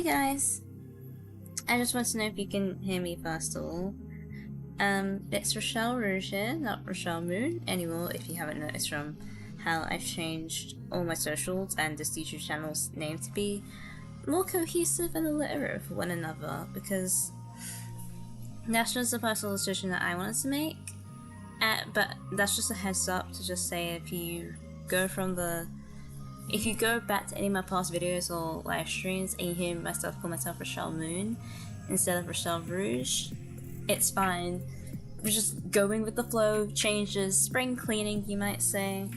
guys, I just want to know if you can hear me first of all. It's Richelle Rouge here, not Richelle Moon anymore, if you haven't noticed from how I've changed all my socials and this YouTube channel's name to be more cohesive and alliterate with one another, because that's just a personal decision that I wanted to make. But that's just a heads up to just say, if you go back to any of my past videos or live streams and you hear myself call myself Richelle Moon instead of Richelle Rouge, it's fine. We're just going with the flow, changes, spring cleaning you might say.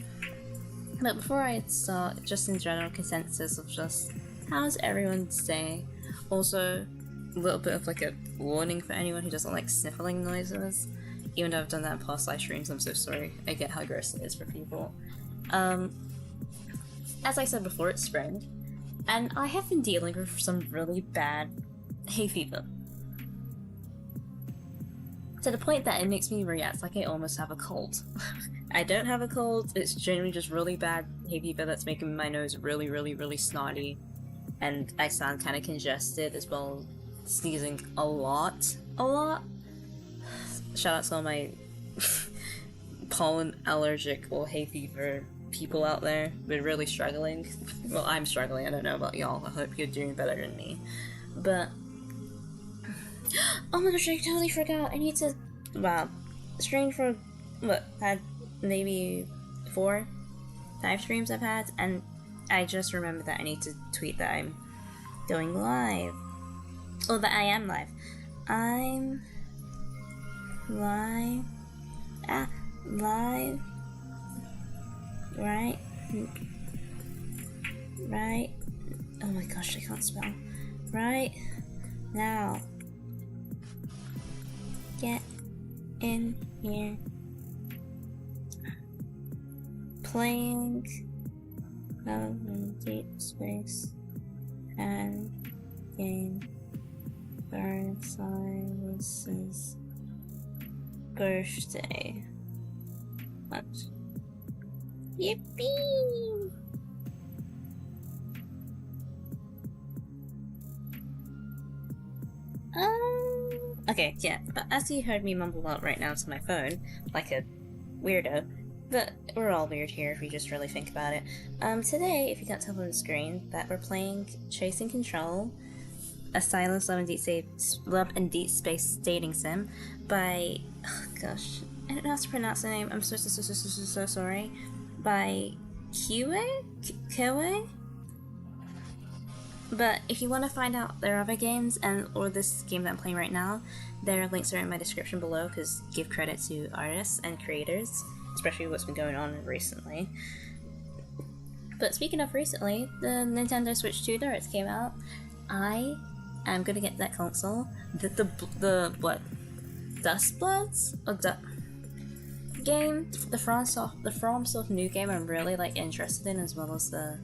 But before I start, just in general consensus of just how's everyone's day. Also, a little bit of like a warning for anyone who doesn't like sniffling noises. Even though I've done that in past live streams, I'm so sorry. I get how gross it is for people. As I said before, it's spring, and I have been dealing with some really bad hay fever. To the point that it makes me react like I almost have a cold. I don't have a cold, it's generally just really bad hay fever that's making my nose really snotty, and I sound kind of congested as well, sneezing a lot. Shout out to all my pollen allergic or hay fever people out there. We're really struggling. Well, I'm struggling, I don't know about y'all. I hope you're doing better than me. But oh my gosh, I totally forgot. I need to stream for what, had maybe 4-5 streams I've had, and I just remembered that I need to tweet that I'm going live. Or that I am live. I'm live. Live. Right. Oh my gosh, I can't spell. Right now. Get in here. Playing Deepspace and game for Sylus's birthday. What? Yippee! Okay, yeah, but as you heard me mumble out right now to my phone, like a weirdo, but we're all weird here if we just really think about it. Today, if you can't tell from the screen, that we're playing Chasing Control, a Sylus Love and Deepspace dating sim by, oh gosh, I don't know how to pronounce the name, I'm so sorry, by Khywae? But if you want to find out their other games or this game that I'm playing right now, their links are in my description below, because give credit to artists and creators, especially what's been going on recently. But speaking of recently, the Nintendo Switch 2 Direct came out. I am gonna get that console. The what? Dustbloods? Or game? The FromSoft new game I'm really like interested in, as well as the,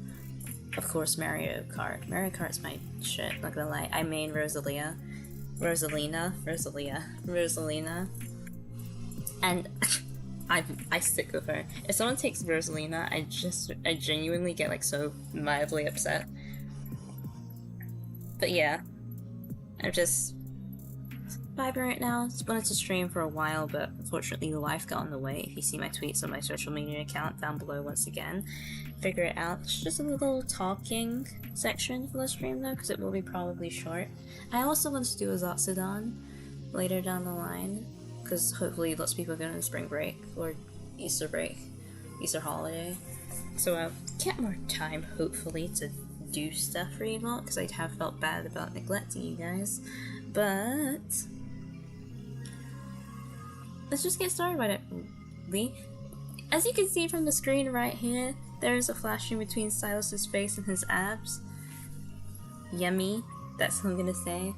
of course, Mario Kart. Mario Kart's my shit, not gonna lie. I main Rosalina. And I stick with her. If someone takes Rosalina, I genuinely get like so mildly upset. But yeah, I'm just vibing right now. Just wanted to stream for a while, but unfortunately life got in the way. If you see my tweets on my social media account down below once again, figure it out. It's just a little talking section for the stream though, because it will be probably short. I also want to do a Zatsudan later down the line, because hopefully lots of people are going on spring break or Easter holiday. So I'll get more time hopefully to do stuff for you lot, because I have felt bad about neglecting you guys. But let's just get started with it. As you can see from the screen right here, there is a flash in between Sylus's face and his abs. Yummy, that's what I'm gonna say.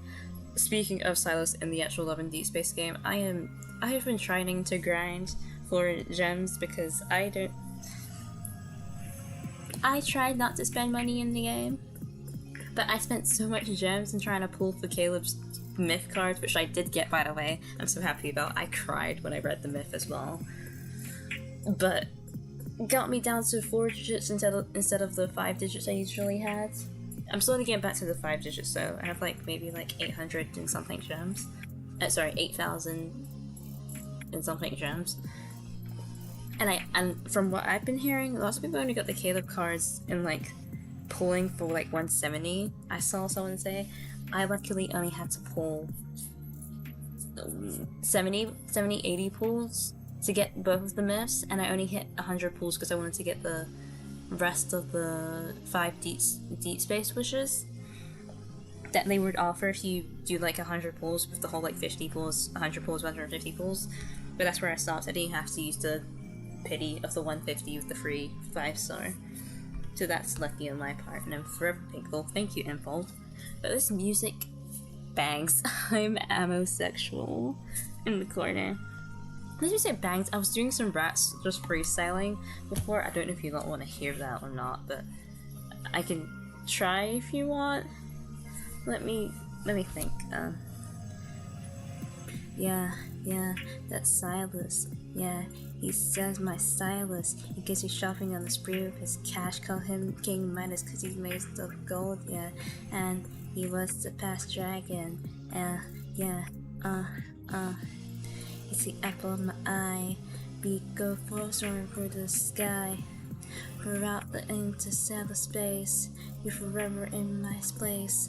Speaking of Sylus in the actual Love and Deepspace game, I have been trying to grind for gems because I tried not to spend money in the game, but I spent so much gems in trying to pull for Caleb's myth cards, which I did get, by the way. I'm so happy about. I cried when I read the myth as well. But got me down to 4 digits instead of the 5 digits I usually had. I'm slowly getting back to the 5 digits, so I have like maybe like 800 and something gems. Sorry, 8,000 and something gems. And from what I've been hearing, lots of people only got the Caleb cards in like pulling for like 170. I saw someone say. I luckily only had to pull 70, 80 pulls to get both of the myths, and I only hit 100 pulls because I wanted to get the rest of the 5 deep space wishes that they would offer if you do like 100 pulls with the whole like 50 pulls, 100 pulls, 150 pulls. But that's where I stopped. I didn't have to use the pity of the 150 with the free 5-star. So that's lucky on my part, and I'm forever thankful. Thank you, Infold. But this music bangs. I'm amosexual in the corner. Did you say bangs? I was doing some rats just freestyling before. I don't know if you don't want to hear that or not, but I can try if you want. Let me think. Yeah, that's Sylus. Yeah, he says my stylist. He gets you shopping on the spree with his cash. Call him King Midas cause he's made of gold. Yeah, and he was the past dragon. It's the apple of my eye. We go for soaring through the sky. We're out the interstellar space. You're forever in my place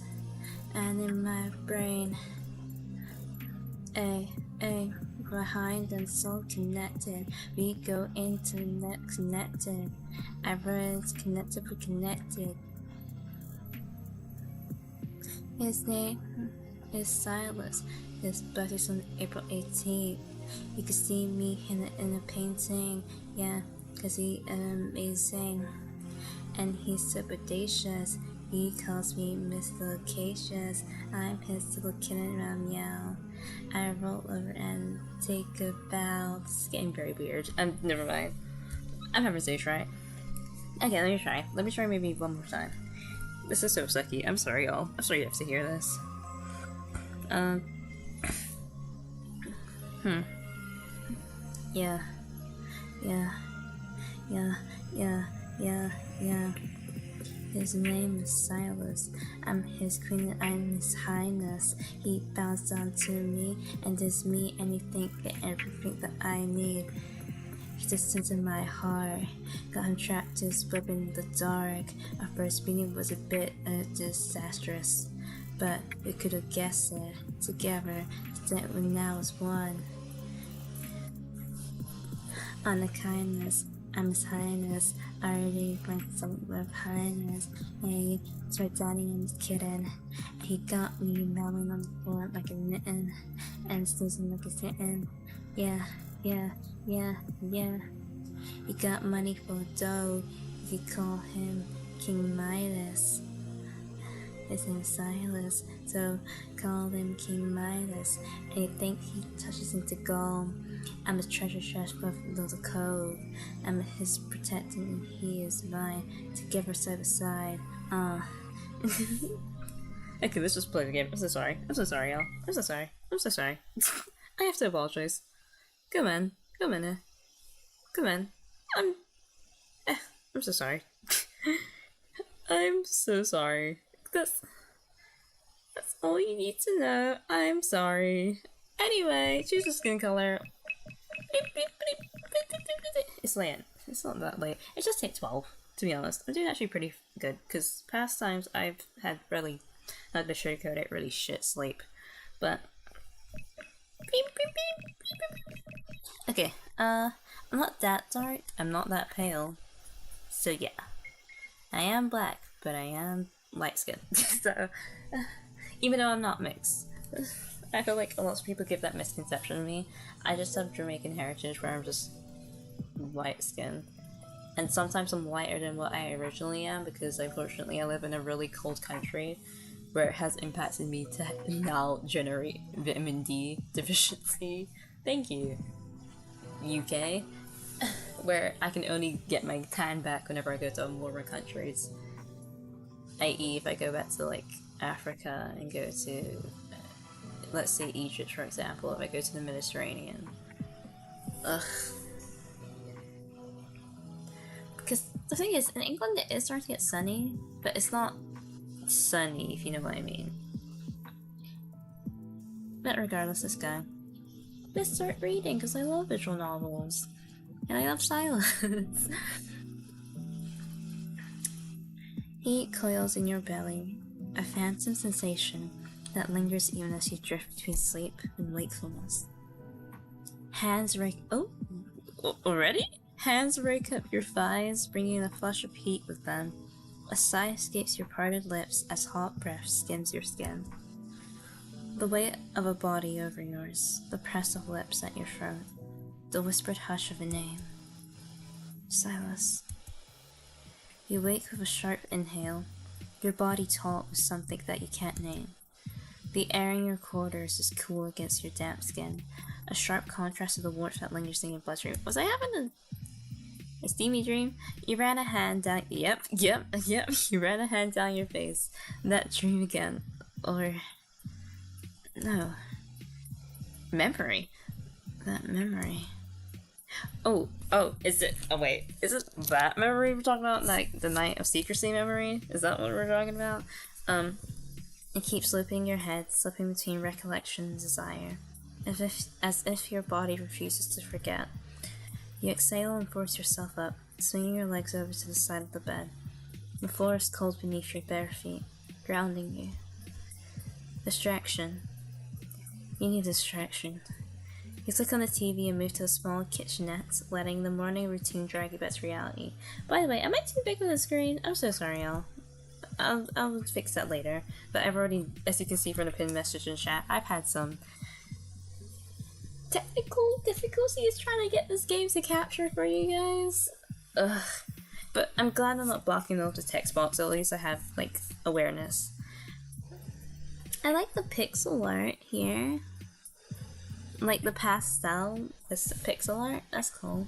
and in my brain. Behind and soul connected. We go internet connected. Everyone's connected, we're connected. His name is Sylus. His birthday's on April 18th. You can see me in a painting, yeah, cause he amazing. And he's so bodacious. He calls me Miss Locacious. I'm his little kitten around meow. I roll over and take a bow. This is getting very weird. Never mind. I'm having a stage right. Okay, let me try. Let me try maybe one more time. This is so sucky. I'm sorry, y'all. I'm sorry you have to hear this. Yeah. His name is Sylus. I'm his queen and I'm his highness. He bows down to me and gives me anything and everything that I need. He just sits in my heart. Got him trapped to his web in the dark. Our first meeting was a bit disastrous, but we could have guessed it together. That we now is one. On the kindness, I'm his highness. I already went some with highness. Hey, it's my daddy and his kitten. He got me mowing on the floor like a mitten and snoozing like a kitten. Yeah. He got money for dough. You could call him King Midas. His name is Sylus, so call him King Midas. Anything he touches into gold. I'm his treasure chest of the cove. I'm his protector and he is mine. Together side by side. Okay, let's just play the game. I'm so sorry, y'all. I'm so sorry. I have to apologize. Come on. I'm so sorry. I'm so sorry. That's all you need to know. I'm sorry. Anyway, choose a skin color. It's late. It's not that late. It's just hit 12, to be honest. I'm doing actually pretty good, because past times I've had really, not to sugarcoat it, really shit sleep. But okay, I'm not that dark, I'm not that pale. So yeah. I am black, but I am light skinned. So even though I'm not mixed. I feel like a lot of people give that misconception of me. I just have Jamaican heritage where I'm just light skinned. And sometimes I'm lighter than what I originally am because unfortunately I live in a really cold country where it has impacted me to now generate vitamin D deficiency. Thank you, UK. Where I can only get my tan back whenever I go to warmer countries. i.e. if I go back to like Africa and go to, let's say Egypt for example, if I go to the Mediterranean. Ugh. Because the thing is, in England it is starting to get sunny, but it's not sunny, if you know what I mean. But regardless, this guy. Let's start reading, because I love visual novels. And I love Sylus. Heat coils in your belly, a phantom sensation that lingers even as you drift between sleep and wakefulness. Hands rake- oh! Already? Hands rake up your thighs, bringing a flush of heat with them. A sigh escapes your parted lips as hot breath skims your skin. The weight of a body over yours, the press of lips at your throat, the whispered hush of a name. Sylus. You wake with a sharp inhale, your body taut with something that you can't name. The air in your quarters is cool against your damp skin, a sharp contrast to the warmth that lingers in your bloodstream. Was I having a steamy dream? You ran a hand down- Yep. You ran a hand down your face. That dream again. Or... no. Memory. That memory. Oh, is it- oh wait, is it that memory we're talking about? Like, the Night of Secrecy memory? Is that what we're talking about? It keeps looping your head, slipping between recollection and desire, as if your body refuses to forget. You exhale and force yourself up, swinging your legs over to the side of the bed. The floor is cold beneath your bare feet, grounding you. Distraction. You need distraction. You click on the TV and move to a small kitchenette, letting the morning routine drag you back to reality. By the way, am I too big on the screen? I'm so sorry, y'all. I'll fix that later. But I've already, as you can see from the pinned message in chat, I've had some technical difficulties trying to get this game to capture for you guys. Ugh. But I'm glad I'm not blocking out the text box, at least I have, like, awareness. I like the pixel art here. Like the pastel, this pixel art, that's cool.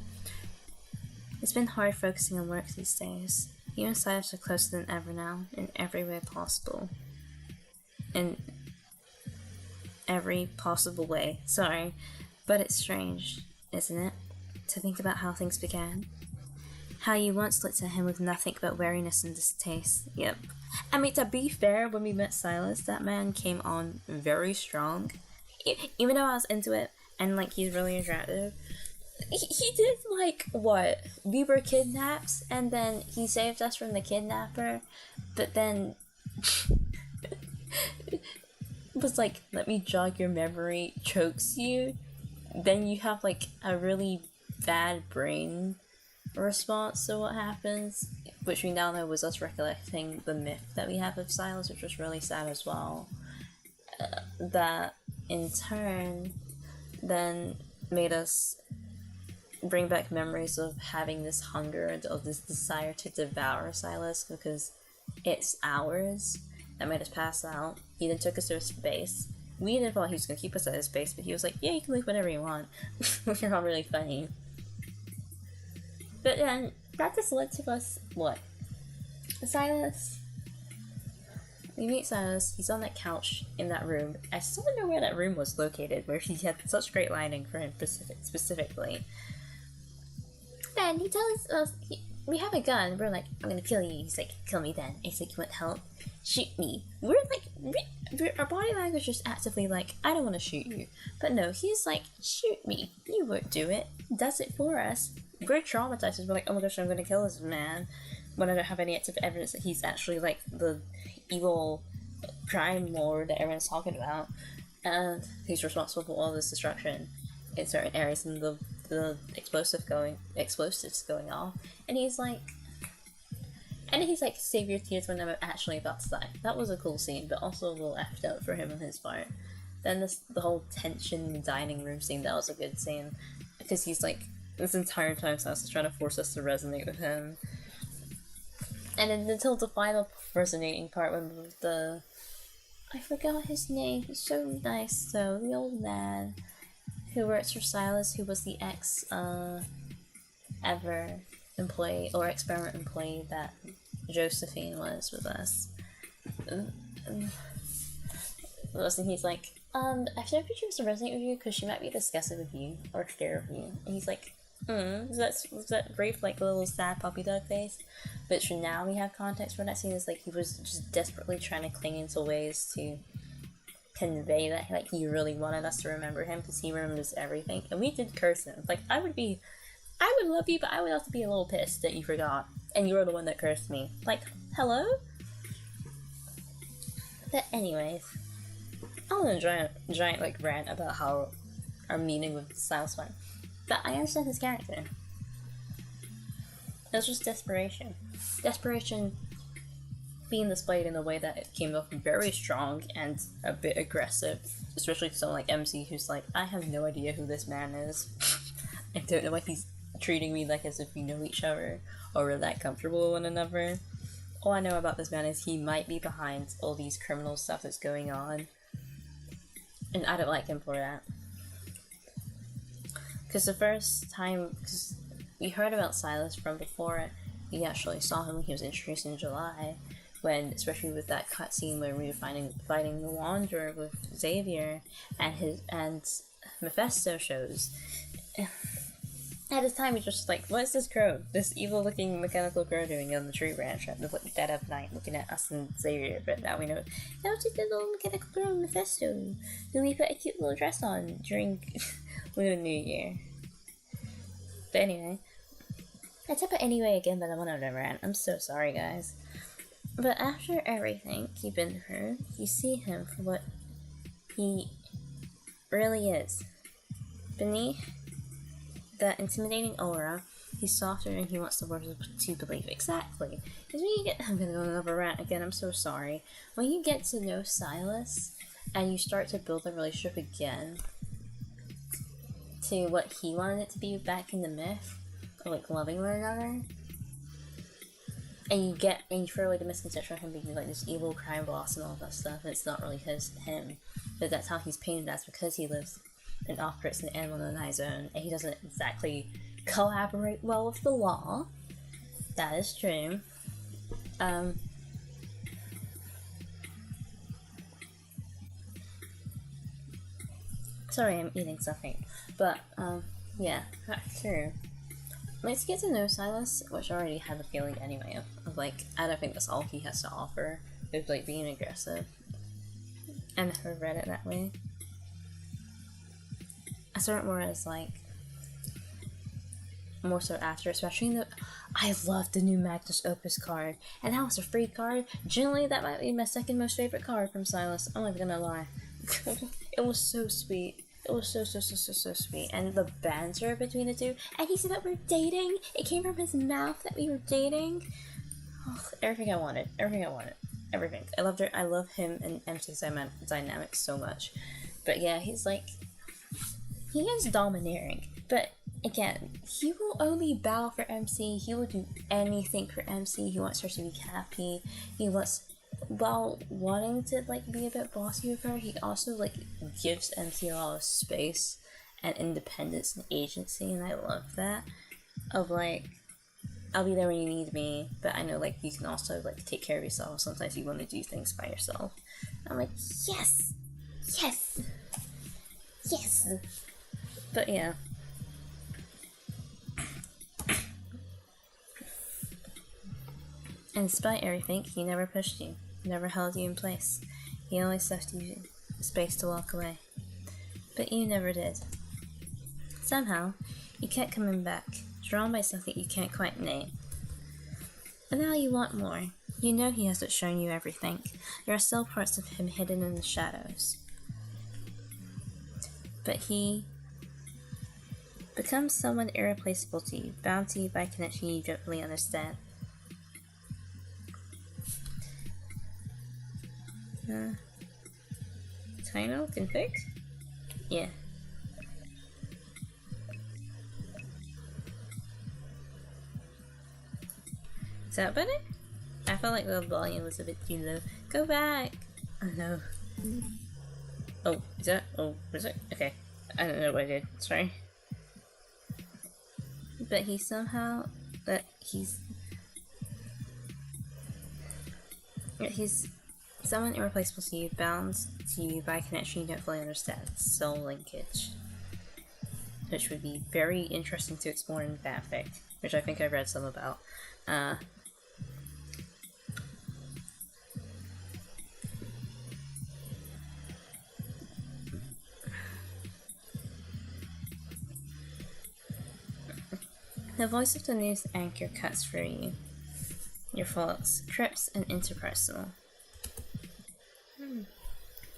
It's been hard focusing on work these days. You and Sylus are closer than ever now, in every way possible. In every possible way, sorry. But it's strange, isn't it? To think about how things began. How you once looked at him with nothing but wariness and distaste. Yep. I mean, to be fair, when we met Sylus, that man came on very strong. Even though I was into it, and like he's really attractive, he did like what? We were kidnapped, and then he saved us from the kidnapper, but then was like, let me jog your memory, chokes you, then you have like a really bad brain response to what happens, which we now know was us recollecting the myth that we have of Sylus, which was really sad as well. That in turn then made us bring back memories of having this hunger and of this desire to devour Sylus because it's ours. That made us pass out. He then took us to his base. We didn't thought he was gonna keep us at his base, but he was like, yeah, you can leave whenever you want. Which are all really funny. But then that just led to us what? Sylus. We meet Sylus, he's on that couch in that room. I still don't know where that room was located, where he had such great lighting for him specifically. Then he tells us, we have a gun, we're like, I'm gonna kill you. He's like, kill me then. He's like, you want help? Shoot me. We're like, our body language is actively like, I don't want to shoot you. But no, he's like, shoot me. You won't do it. Does it for us. We're traumatized. We're like, oh my gosh, I'm gonna kill this man. When I don't have any active evidence that he's actually like the evil crime lord that everyone's talking about, and he's responsible for all this destruction in certain areas and the explosives going off, and he's like, save your tears when I'm actually about to die. That was a cool scene, but also a little effed up for him on his part. Then the whole tension in the dining room scene, that was a good scene, because he's like, this entire time Sylus is trying to force us to resonate with him. And then until the final resonating part when I forgot his name, he's so nice though, the old man who works for Sylus, who was the ever employee, or experiment employee that Josephine was with us. He's like, I feel like she wants to resonate with you because she might be disgusted with you, or scared of you. And he's like, Was that brief, like, little sad puppy dog face? But now we have context for that scene. Is like he was just desperately trying to cling into ways to convey that, like, he really wanted us to remember him because he remembers everything. And we did curse him. Like, I would love you, but I would also be a little pissed that you forgot. And you were the one that cursed me. Like, hello? But anyways, I want a giant like rant about how our meeting with Sylus went. But I understand his character. It was just desperation. Desperation being displayed in a way that it came off very strong and a bit aggressive. Especially to someone like MC who's like, I have no idea who this man is. I don't know why he's treating me like as if we know each other or we're that comfortable with one another. All I know about this man is he might be behind all these criminal stuff that's going on. And I don't like him for that. Because the first time, because we heard about Sylus from before we actually saw him when he was introduced in July, when, especially with that cutscene where we were fighting the Wanderer with Xavier and Mephisto shows. At the time, we just like, what is this crow? This evil-looking mechanical crow doing on the tree branch at the dead of night, looking at us and Xavier? But now we know that was just a little mechanical crow Mephisto, who we put a cute little dress on during Lunar New Year. But anyway, I type it anyway again, but I'm on a rant. I'm so sorry, guys. But after everything you've been through, you see him for what he really is. Beneath that intimidating aura, he's softer and he wants the world to believe. Exactly. Because when you get, I'm gonna go on another rant again, I'm so sorry. When you get to know Sylus, and you start to build a relationship again to what he wanted it to be back in the myth, or like loving one another, and you feel like the misconception of him being like this evil crime boss and all that stuff, and it's not really him, but that's how he's painted. That's because he lives and operates in the animal zone, and he doesn't exactly collaborate well with the law. That is true. Sorry, I'm eating something. But, yeah, that's true. Let's get to know Sylus, which I already had a feeling anyway of like, I don't think that's all he has to offer, with like being aggressive. I never read it that way. I saw it more as like, more so after, especially the, I love the new Magnus Opus card, and that was a free card. Generally, that might be my second most favorite card from Sylus. I'm not gonna lie. It was so sweet. It was so sweet. And the banter between the two, and he said that we're dating. It came from his mouth that we were dating. Oh, everything I wanted. Everything. I love him and MC's dynamics so much. But yeah, he's like, he is domineering, but again, he will only bow for MC. He will do anything for MC. He wants her to be happy. He wants, while wanting to like be a bit bossy with her, he also like gives MC a lot of space and independence and agency, and I love that. Of like, I'll be there when you need me, but I know like you can also like take care of yourself. Sometimes you want to do things by yourself. I'm like, yes. But yeah. And despite everything, he never pushed you, never held you in place. He always left you space to walk away. But you never did. Somehow, you kept coming back, drawn by something you can't quite name. And now you want more. You know he hasn't shown you everything. There are still parts of him hidden in the shadows. But he becomes someone irreplaceable to you, bound to you by a connection you don't really understand. Tino config? Yeah. Is that better? I felt like the volume was a bit too low. Go back! Oh no. Oh, is that? Oh, was it? Okay. I don't know what I did. Sorry. But he's somehow... He's someone irreplaceable to you, bound to you by a connection you don't fully understand. Soul linkage. which would be very interesting to explore in fanfic, which I think I read some about. The voice of the news anchor cuts through you. Your thoughts, crisp and interpersonal.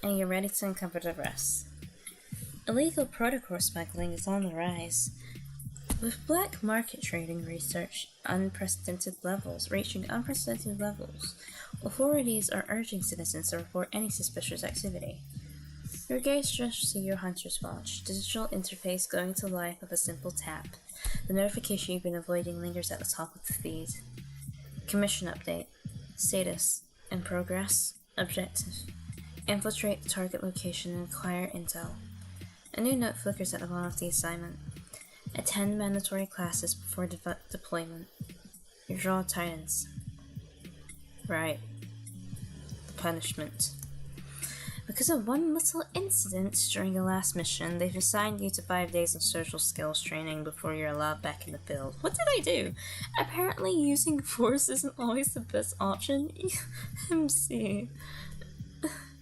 And you're ready to uncover the rest. Illegal protocol smuggling is on the rise. With black market trading reaching unprecedented levels, authorities are urging citizens to report any suspicious activity. Your gaze drifts to your hunter's watch, digital interface going to life with a simple tap. The notification you've been avoiding lingers at the top of the feed. Commission update. Status. In progress. Objective. Infiltrate the target location and acquire intel. A new note flickers at the bottom of the assignment. Attend mandatory classes before deployment. Your jaw tightens. Right. The punishment. Because of one little incident during the last mission, they've assigned you to 5 days of social skills training before you're allowed back in the field. What did I do? Apparently using force isn't always the best option. MC.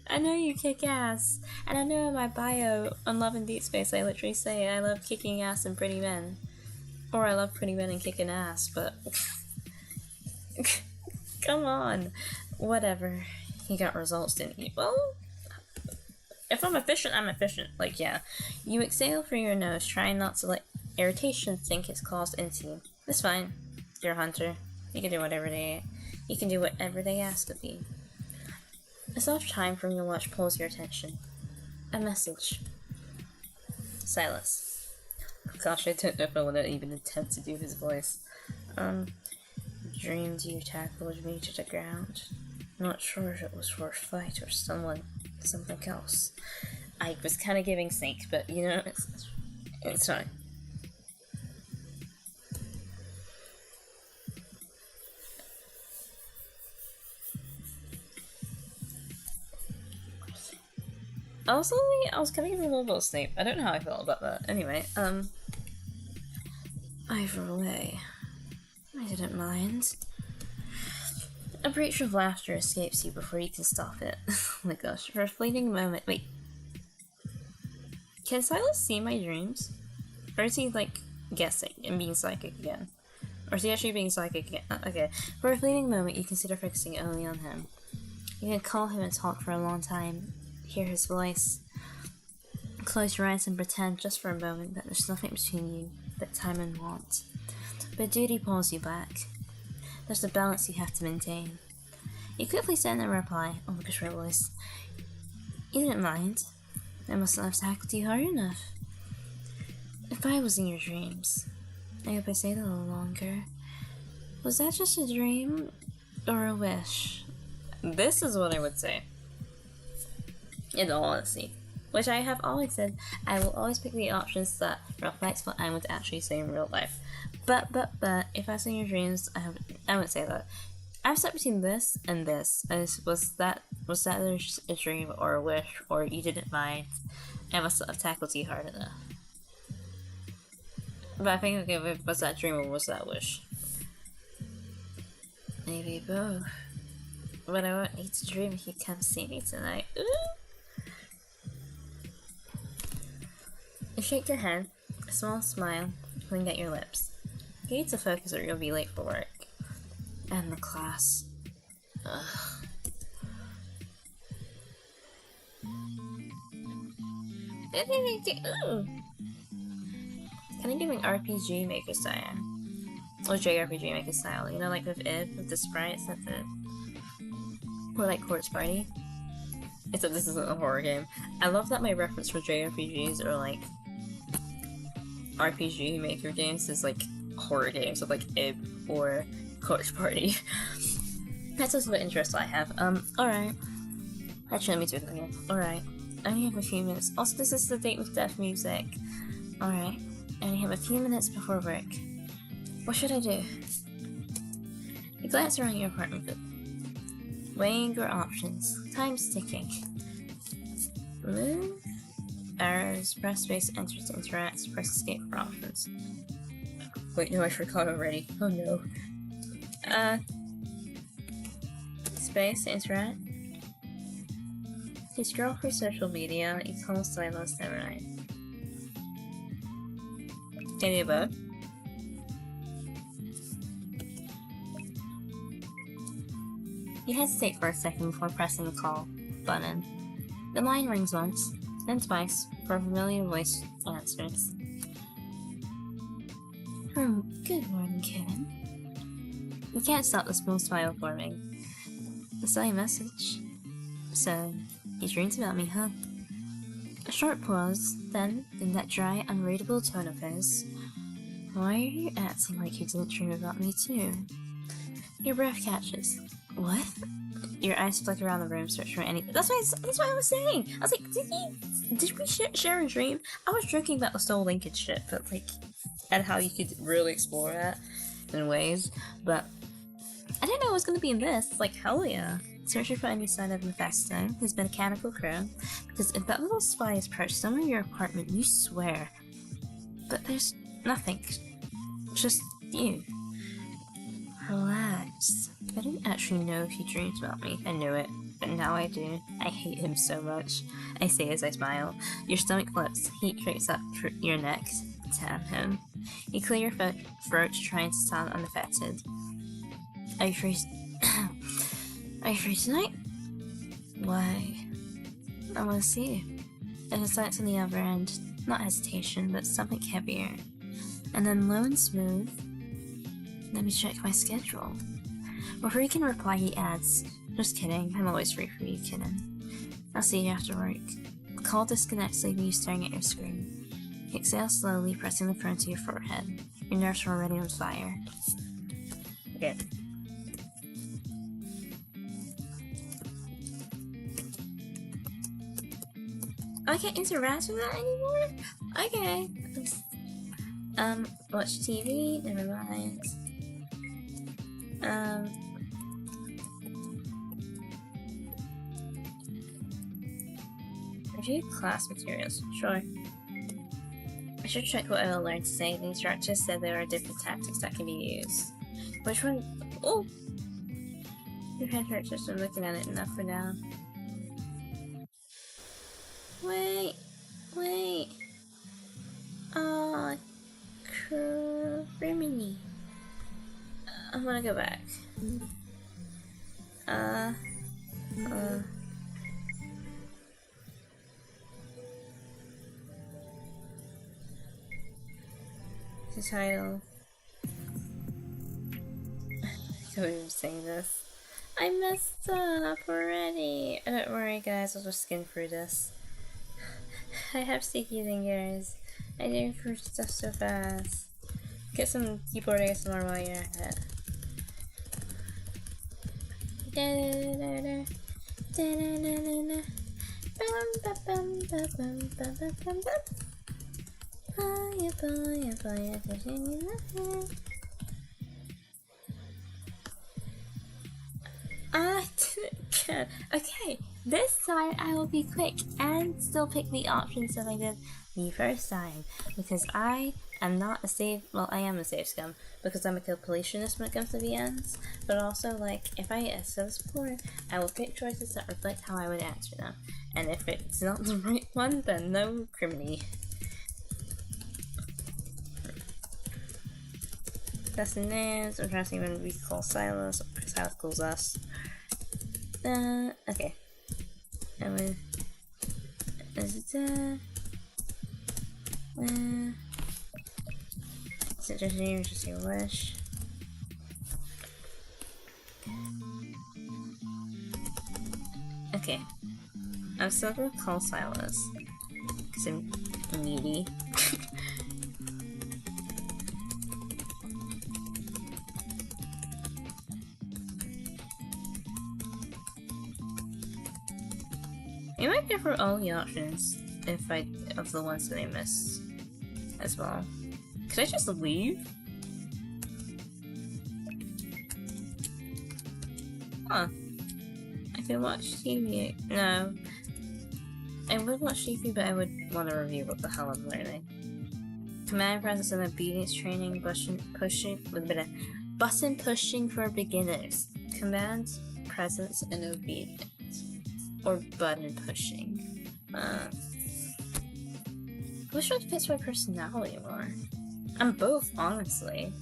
I know you kick ass, and I know in my bio on Love and Deepspace I literally say I love kicking ass and pretty men. Or I love pretty men and kicking ass, but... Come on. Whatever. You got results, didn't you? Well... If I'm efficient, I'm efficient. Like, yeah. You exhale through your nose, trying not to let irritation sink its claws into you. It's fine. You're a hunter. You can do whatever they ask of you. A soft chime from your watch pulls your attention. A message. Sylus. Gosh, I don't know if I want to even attempt to do his voice. Dreamed you tackled me to the ground. Not sure if it was for a fight or something else. I was kind of giving Snake, but you know, it's fine. Also, I was kind of giving a little bit of Snape. I don't know how I felt about that. Anyway, either way, I didn't mind. A breach of laughter escapes you before you can stop it. Oh my gosh, for a fleeting moment. Wait. Can Sylus see my dreams? Or is he, like, guessing and being psychic again? Or is he actually being psychic again? Okay. For a fleeting moment, you consider focusing only on him. You can call him and talk for a long time, hear his voice. Close your eyes and pretend just for a moment that there's nothing between you but time and want. But duty pulls you back. There's a balance you have to maintain. You quickly send a reply on the Picrew voice. You didn't mind. I must not have tackled you hard enough. If I was in your dreams, I hope I stayed a little longer. Was that just a dream or a wish? This is what I would say. In all honesty. Which I have always said, I will always pick the options that reflect what I would actually say in real life. But, if I was in your dreams, I would say that. I'm stuck between this and this. Was that a dream or a wish, or you didn't mind? I must have tackled you hard enough. But I think, okay, was that a dream or was that a wish? Maybe both. But I want you to dream if you come see me tonight. Ooh. You shake your head, a small smile, pulling at your lips. You need to focus or you'll be late for work. And the class. Ugh. Ooh. Kind of giving RPG Maker style. Or JRPG Maker style. You know, like with Ib, with the sprites, that's it. Or like Corpse Party. Except this isn't a horror game. I love that my reference for JRPGs are like RPG Maker games is like horror games with like Ib or Corpse Party. That's also the interest I have. Alright. Actually, let me do it again. Alright. I only have a few minutes. Also, this is the date with death music. Alright. I only have a few minutes before work. What should I do? You glance around your apartment, weighing your options. Time's ticking. Move? arrows, press space, enter to interact, press escape for options. Wait, no, I forgot already. Oh no. Space to interact. You scroll for social media, you call Sylus, never mind. Any about? You hesitate for a second before pressing the call button. The line rings once, then twice, before a familiar voice answers. Good morning, Kevin. You can't stop the small smile forming. I saw your message. So, you dreamed about me, huh? A short pause, then, in that dry, unreadable tone of his, why are you acting like you didn't dream about me too? Your breath catches. What? Your eyes flick around the room, search for any. That's what I was saying. I was like, did we share a dream? I was joking about the soul linkage shit, but like, and how you could really explore that in ways. But I didn't know it was gonna be in this. Like, hell yeah. Searching for any sign of Mephisto, his mechanical crew, because if that little spy is perched somewhere in your apartment, you swear. But there's nothing. Just you. Relax. I didn't actually know if he dreamed about me. I knew it, but now I do. I hate him so much. I say as I smile. Your stomach flips, heat creeps up your neck. Damn him. You clear your throat, trying to sound unaffected. Are you free? Are you free tonight? Why? I want to see you. There's a silence on the other end. Not hesitation, but something heavier. And then low and smooth. Let me check my schedule. Before he can reply, he adds, just kidding, I'm always free for you, kitten. I'll see you after work. The call disconnects, leaving you staring at your screen. You exhale slowly, pressing the phone to your forehead. Your nerves are already on fire. Okay. I can't interact with that anymore? Okay. Watch TV? Never mind. Review class materials. Sure. I should check what I will learn today. The instructor said there are different tactics that can be used. Which one? Oh! Your head hurts just from looking at it enough for now. Wait. Oh, Criminy. I'm gonna go back. The title. I can't even saying this. I messed up already. Don't worry, guys. I'll just skim through this. I have sticky fingers. I do improve stuff so fast. Get some keyboard ASMR while you're at it. Okay, this time I will be quick and still pick the options that I did the first time, because I am not a save, well, I am a save scum, because I'm a completionist when it comes to the ends, but also, like, if I, as said before, I will pick choices that reflect how I would answer them, and if it's not the right one, then no criminy. Testing names, I'm trying to see when we call Sylus, or Sylus calls us. Okay. And then, is it, is it just you, just your wish? Okay. I'm still gonna call Sylus, because I'm needy. You might go for all the options of the ones that I missed as well. Could I just leave? Huh. I can watch TV. No. I would watch TV, but I would want to review what the hell I'm learning. Command presence and obedience training, button pushing for beginners. Command presence and obedience. Or button pushing. Which one fits my personality more? I'm both, honestly.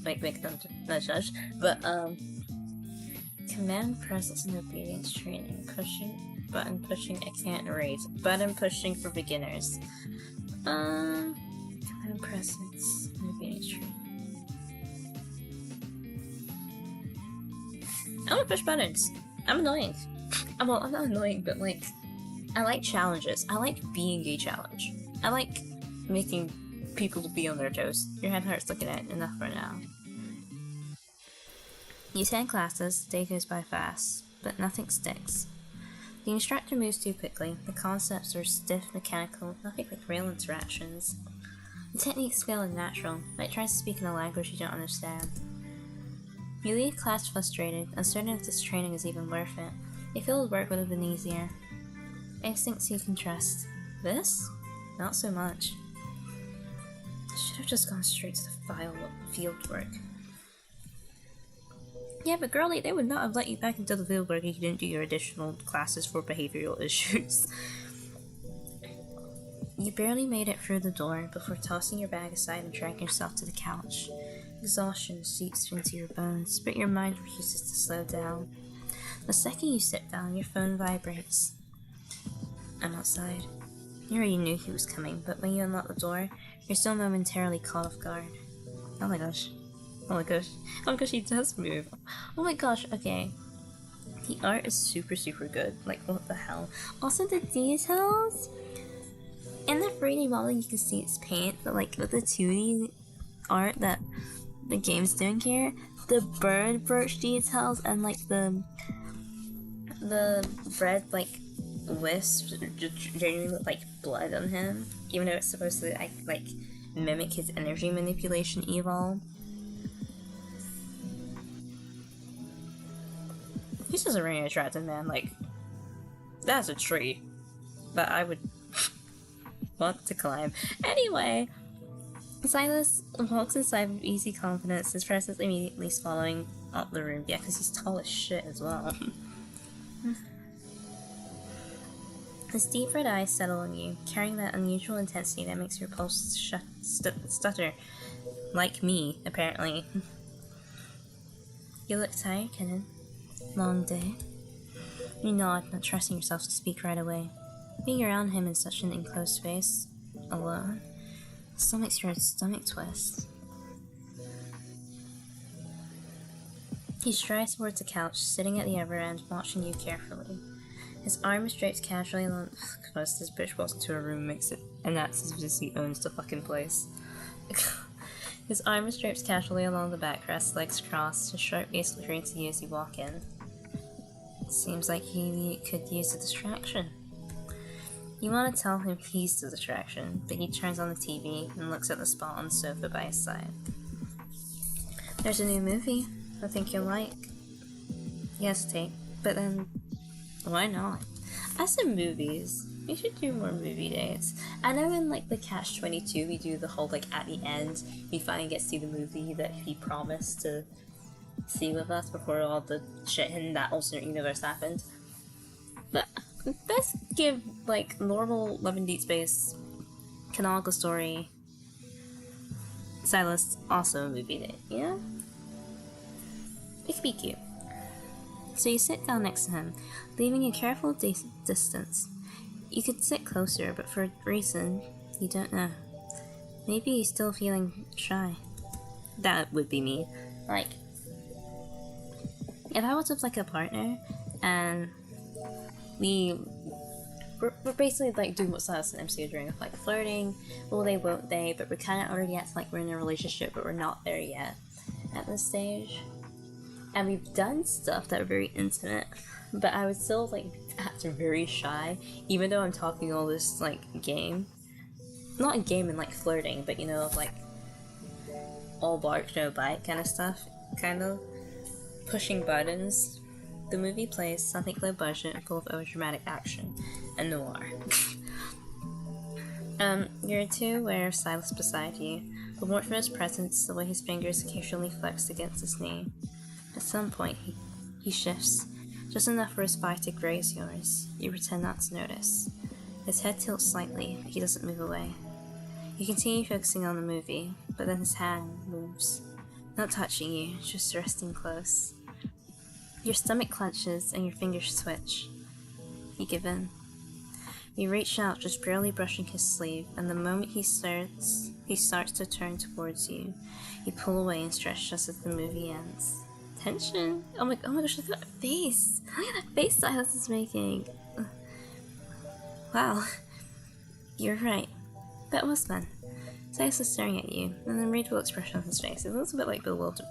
Like, make them not judge. But, command presence and obedience training. Button pushing, I can't erase. Button pushing for beginners. Command presence and obedience training. I wanna push buttons. I'm annoying. Well, I'm not annoying, but like, I like challenges. I like being a challenge. I like making people be on their toes. Your head hurts looking at it. Enough for now. You attend classes, the day goes by fast, but nothing sticks. The instructor moves too quickly, the concepts are stiff, mechanical, nothing like real interactions. The techniques feel unnatural, like tries to speak in a language you don't understand. You leave class frustrated, uncertain if this training is even worth it. You feel the work would have been easier. Instincts you can trust. This? Not so much. I should have just gone straight to the field work. Yeah, but girlie, they would not have let you back into the field work if you didn't do your additional classes for behavioral issues. You barely made it through the door before tossing your bag aside and dragging yourself to the couch. Exhaustion seeps into your bones, but your mind refuses to slow down. The second you sit down, your phone vibrates. I'm outside. You already knew he was coming, but when you unlock the door, you're still momentarily caught off guard. Oh my gosh. Oh my gosh. Oh my gosh, he does move. Oh my gosh, okay. The art is super, super good. Like, what the hell? Also, the details? In the 3D model, you can see it's paint, but like, with the 2D art that the game's doing here, the bird birch details and like the red, like, wisps genuinely look like blood on him, even though it's supposed to like mimic his energy manipulation evil. He's just a really attractive man. Like, that's a tree that I would want to climb. Anyway, Sylus walks inside with easy confidence, his presence immediately swallowing up the room. Yeah, because he's tall as shit as well. His deep red eyes settle on you, carrying that unusual intensity that makes your pulse stutter. Like me, apparently. You look tired, Kenan. Long day. You nod, not trusting yourself to speak right away. Being around him in such an enclosed space, alone, still makes your stomach twist. He strides towards the couch, sitting at the other end, watching you carefully. His arm is draped casually along. Because this bitch walks into a room, makes it, and that's as if he owns the fucking place. His arm is draped casually along the backrest, legs crossed, his sharp gaze looking to you as you walk in. Seems like he could use a distraction. You want to tell him he's the distraction, but he turns on the TV and looks at the spot on the sofa by his side. There's a new movie I think you'll like. You hesitate, but then why not? As in movies, we should do more movie dates. I know in like the Catch-22 we do the whole like at the end we finally get to see the movie that he promised to see with us before all the shit in that alternate universe happened. But let's give like normal Love in Deepspace, canonical story, Sylus also a movie date, yeah? It could be cute. So you sit down next to him, leaving a careful distance. You could sit closer, but for a reason you don't know. Maybe he's still feeling shy. That would be me. Like, if I was with like a partner and we're basically like doing what Sylus and MC are doing with like flirting, will they, won't they, but we're kind of already at like we're in a relationship, but we're not there yet at this stage. And we've done stuff that are very intimate, but I would still like act very shy, even though I'm talking all this like game. Not a game in like flirting, but you know, like all bark, no bite kind of stuff. Kind of pushing buttons The movie plays something low budget and full of overdramatic action and noir. You're too aware of Sylus beside you, the warmth from his presence, the way his fingers occasionally flexed against his knee. At some point, he shifts, just enough for his thigh to graze yours. You pretend not to notice. His head tilts slightly, but he doesn't move away. You continue focusing on the movie, but then his hand moves. Not touching you, just resting close. Your stomach clenches and your fingers twitch. You give in. You reach out, just barely brushing his sleeve, and the moment he starts to turn towards you, you pull away and stretch just as the movie ends. Tension? Oh my gosh, look at that face! Look at that face Sylus is making! Wow. You're right. That was fun. Sylus is staring at you, and the readable expression on his face. It looks a bit like bewildered.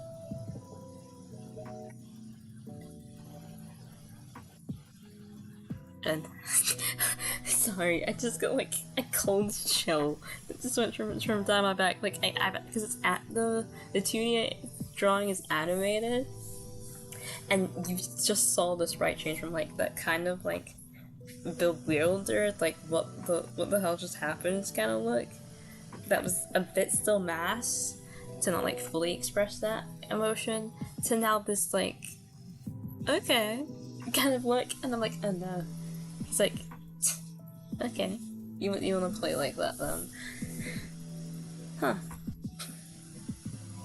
Sorry, I just got like a cold chill that just went from down my back. Like because it's at the 2D drawing is animated, and you just saw this right change from like that kind of like bewildered, like what the hell just happened kind of look. That was a bit still masked to not like fully express that emotion, to now this like okay kind of look, and I'm like, oh no. It's like, okay, you want to play like that then? Huh?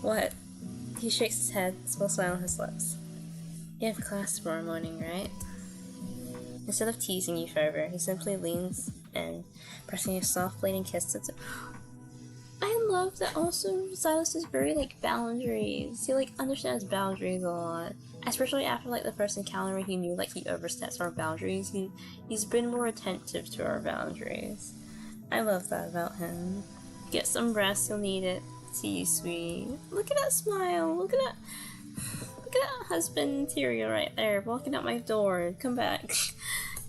What? He shakes his head, small smile on his lips. You have class tomorrow morning, right? Instead of teasing you further, he simply leans in, pressing a soft blading kiss to I love that also Sylus is very like boundaries. He like understands boundaries a lot. Especially after like the first encounter where he knew like he oversteps our boundaries, he's been more attentive to our boundaries. I love that about him. Get some rest, you'll need it. See you, sweet. Look at that smile. Look at that husband material right there, walking out my door. Come back.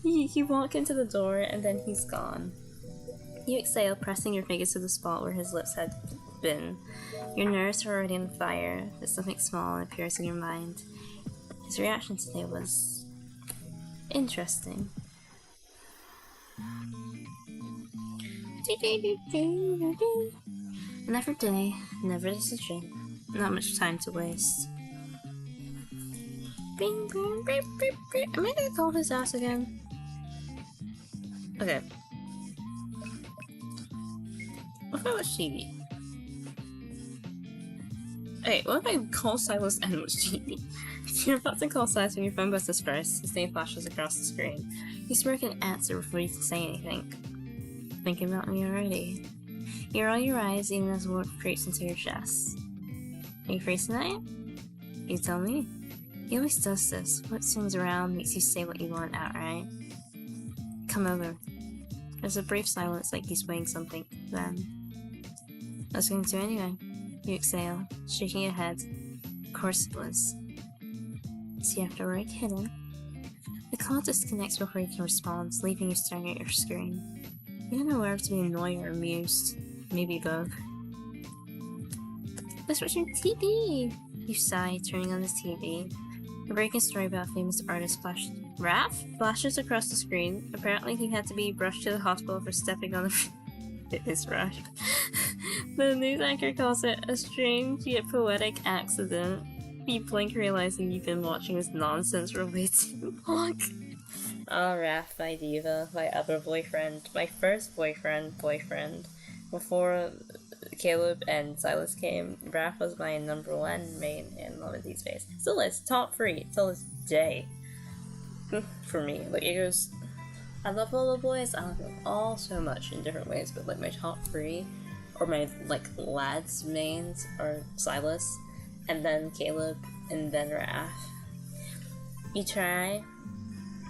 You walk into the door and then he's gone. You exhale, pressing your fingers to the spot where his lips had been. Your nerves are already on fire, but something small appears in your mind. His reaction today was interesting. Never day, never decision. Not much time to waste. Am I gonna call his ass again? Okay. What if I watch TV? Hey, what if I call Sylus and watch TV? You're about to call Sylus when your phone buzzes first. His name flashes across the screen. You smirk and answer before you can say anything. Thinking about me already. You roll your eyes even as warmth creeps into your chest. Are you free tonight? You tell me. He always does this. What swings around makes you say what you want outright. Come over. There's a brief silence like he's weighing something. Then, I was going to anyway. You exhale, shaking your head. Of course it was. See, after we're hidden. The call disconnects before you can respond, leaving you staring at your screen. You don't know whether to be annoyed or amused. Maybe both. Let's watch your TV! You sigh, turning on the TV. A breaking story about a famous artist flashes across the screen. Apparently he had to be rushed to the hospital for stepping on the fitness rush. The news anchor calls it a strange yet poetic accident. You blink realizing you've been watching this nonsense for way too long. Oh, Raph, my diva, my other boyfriend, my first boyfriend. Before Caleb and Sylus came, Raph was my #1 main in Love and Deepspace. Still is, top 3, till this day. For me, like it goes, I love all the boys, I love them all so much in different ways, but like my top 3, or my like lads mains are Sylus, and then Caleb, and then Raph. You try,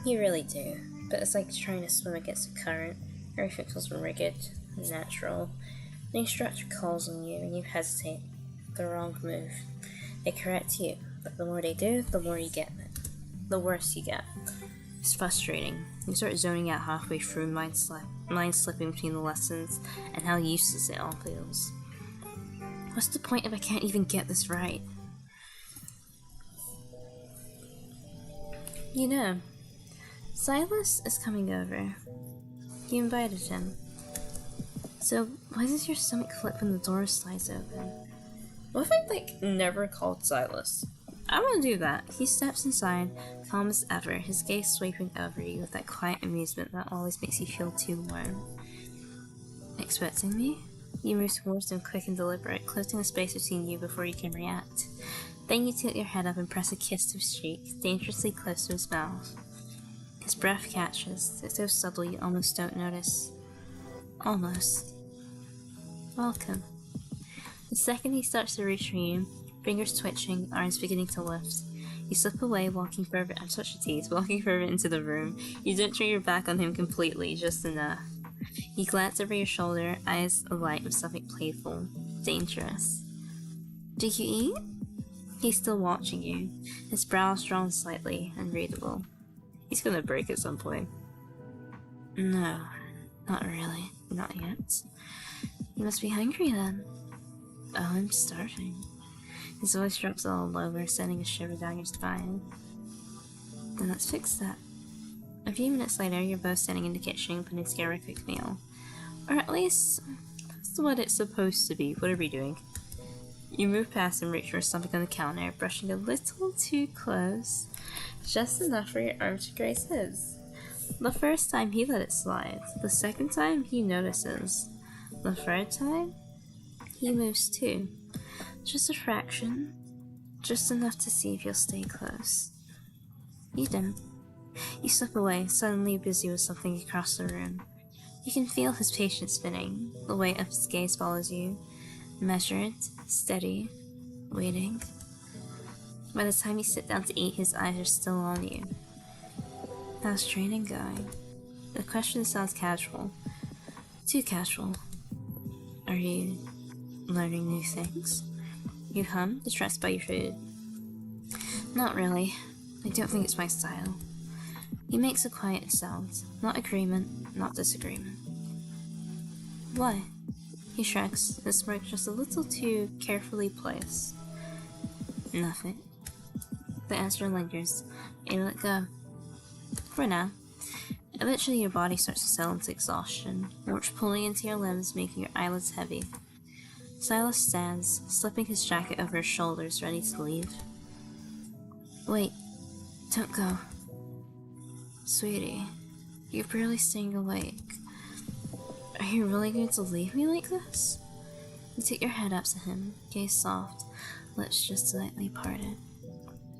you really do, but it's like trying to swim against the current. Everything feels rigid, natural. The instructor calls on you and you hesitate. The wrong move. They correct you, but the more they do, the more you get. The worse you get. It's frustrating. You start zoning out halfway through, mind slipping between the lessons, and how useless it all feels. What's the point if I can't even get this right? You know, Sylus is coming over. You invited him. So, why does your stomach flip when the door slides open? What if I, never called Sylus? I want to do that. He steps inside, calm as ever, his gaze sweeping over you with that quiet amusement that always makes you feel too warm. Expecting me? You move towards him quick and deliberate, closing the space between you before you can react. Then you tilt your head up and press a kiss to his cheek, dangerously close to his mouth. His breath catches. It's so subtle you almost don't notice. Almost. Welcome. The second he starts to reach for you, fingers twitching, arms beginning to lift, you slip away, walking further. I'm such a tease. Walking further into the room. You don't turn your back on him completely, just enough. You glance over your shoulder, eyes alight with something playful, dangerous. Do you eat? He's still watching you, his brows drawn slightly, unreadable. He's gonna break at some point. No, not really. Not yet. You must be hungry then. Oh, I'm starving. His voice drops a little lower, sending a shiver down your spine. Then let's fix that. A few minutes later, you're both standing in the kitchen putting together a quick meal. Or at least, that's what it's supposed to be. What are we doing? You move past and reach for something on the counter, brushing a little too close. Just enough for your arm to graze his. The first time, he let it slide. The second time, he notices. The third time, he moves too. Just a fraction. Just enough to see if you'll stay close. You don't. You slip away, suddenly busy with something across the room. You can feel his patience spinning. The weight of his gaze follows you. Measured, steady, waiting. By the time you sit down to eat, his eyes are still on you. How's training going? The question sounds casual. Too casual. Are you learning new things? You hum, distressed by your food. Not really. I don't think it's my style. He makes a quiet sound. Not agreement, not disagreement. Why? He shrugs, his smirk just a little too carefully placed. Nothing. The answer lingers, and you let go. For now. Eventually your body starts to settle into exhaustion, warmth pulling into your limbs, making your eyelids heavy. Sylus stands, slipping his jacket over his shoulders, ready to leave. Wait, don't go. Sweetie, you're barely staying awake. Are you really going to leave me like this? You take your head up to him, gaze soft, lips just slightly parted.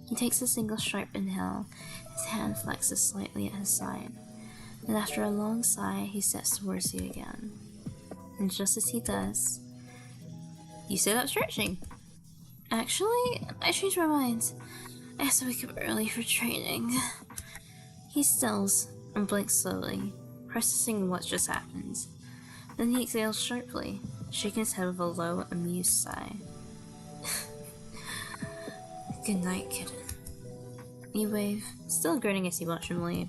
He takes a single sharp inhale, his hand flexes slightly at his side, and after a long sigh, he steps towards you again. And just as he does, you sit up stretching. Actually, I changed my mind. I have to wake up early for training. He stills and blinks slowly, processing what just happened. Then he exhales sharply, shaking his head with a low, amused sigh. Good night, kitten. You wave, still grinning as you watch him leave.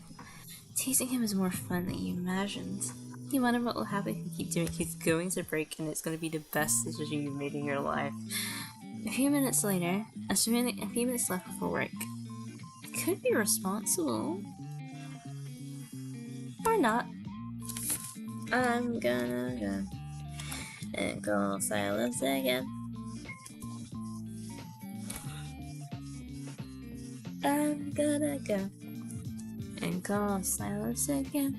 Teasing him is more fun than you imagined. You wonder what will happen if you keep doing it. He's going to break and it's going to be the best decision you've made in your life. A few minutes later, assuming a few minutes left before work, I could be responsible. Or not. I'm gonna go and call Sylus again. I'm gonna go and call Sylus again.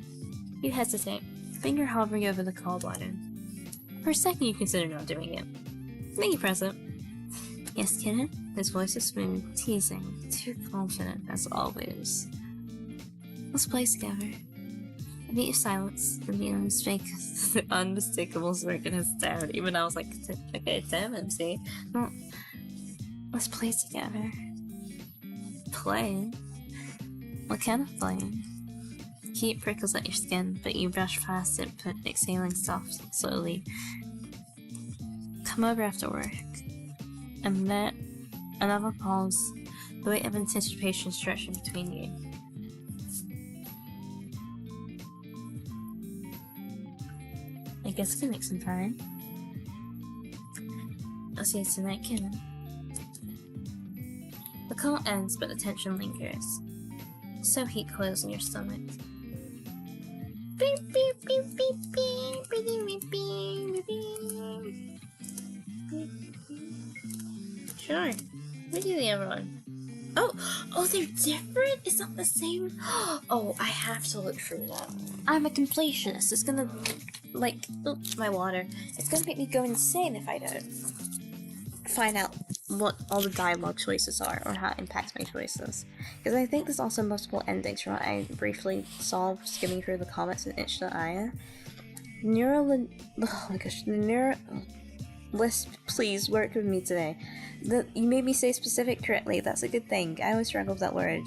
You hesitate, finger hovering over the call button. For a second you consider not doing it. Then you press it. Yes, kitten? His voice is smooth, teasing, too confident as always. Let's play together. A beat of silence, the unmistakable smirk in his stare. Even I was like, okay, damn MC. No, let's play together. Play? What kind of playing? Heat prickles at your skin, but you brush past it, exhaling slowly. Come over after work. A minute, another pause, the weight of anticipation stretching between you. I guess I can make some time. I'll see you tonight, kitten. The call ends, but the tension lingers. So heat coils in your stomach. Beep, beep, beep, beep, beep, beep, beep, beep, beep. Sure. What do the other one? Oh, they're different? It's not the same? Oh, I have to look through that. I'm a completionist. It's gonna, like, oops, my water. It's gonna make me go insane if I don't find out what all the dialogue choices are, or how it impacts my choices. Because I think there's also multiple endings from what I briefly saw skimming through the comments in itch.io. Oh my gosh, Lisp, please work with me today. You made me say specific correctly, that's a good thing. I always struggle with that word.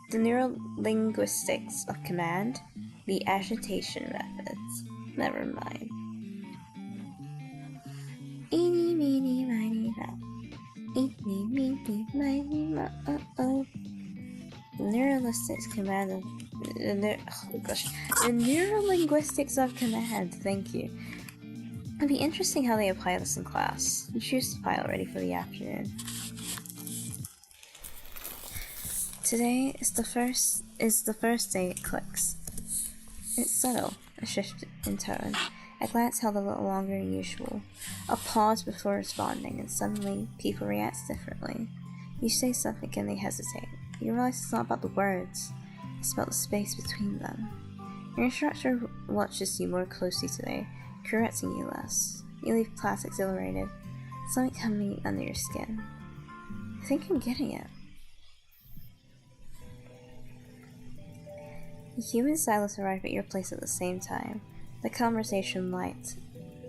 The neurolinguistics of command, the agitation methods. Never mind. Eeny, meeny, miny, moe. Eeny, meeny, miny, moe. Uh-oh. The neurolinguistics command of... oh gosh. The neurolinguistics of command, thank you. It'd be interesting how they apply this in class. You choose the file ready for the afternoon. Today is the first day it clicks. It's subtle, a shift in tone. A glance held a little longer than usual. A pause before responding, and suddenly people react differently. You say something and they hesitate. You realize it's not about the words, it's about the space between them. Your instructor watches you more closely today, correcting you less. You leave class exhilarated, something coming under your skin. I think I'm getting it. You and Sylus arrive at your place at the same time. The conversation light,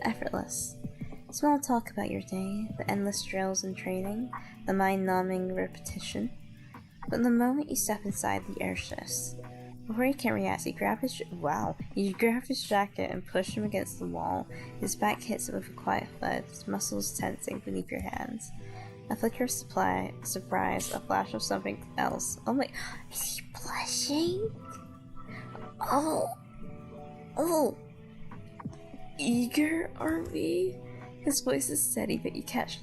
effortless. Small talk about your day, the endless drills and training, the mind-numbing repetition. But the moment you step inside, the air shifts. Before he can react, you grab his jacket and push him against the wall. His back hits it with a quiet thud, his muscles tensing beneath your hands. A flicker of surprise, a flash of something else. Oh my, is he blushing? Oh. Eager, are we? His voice is steady, but you catch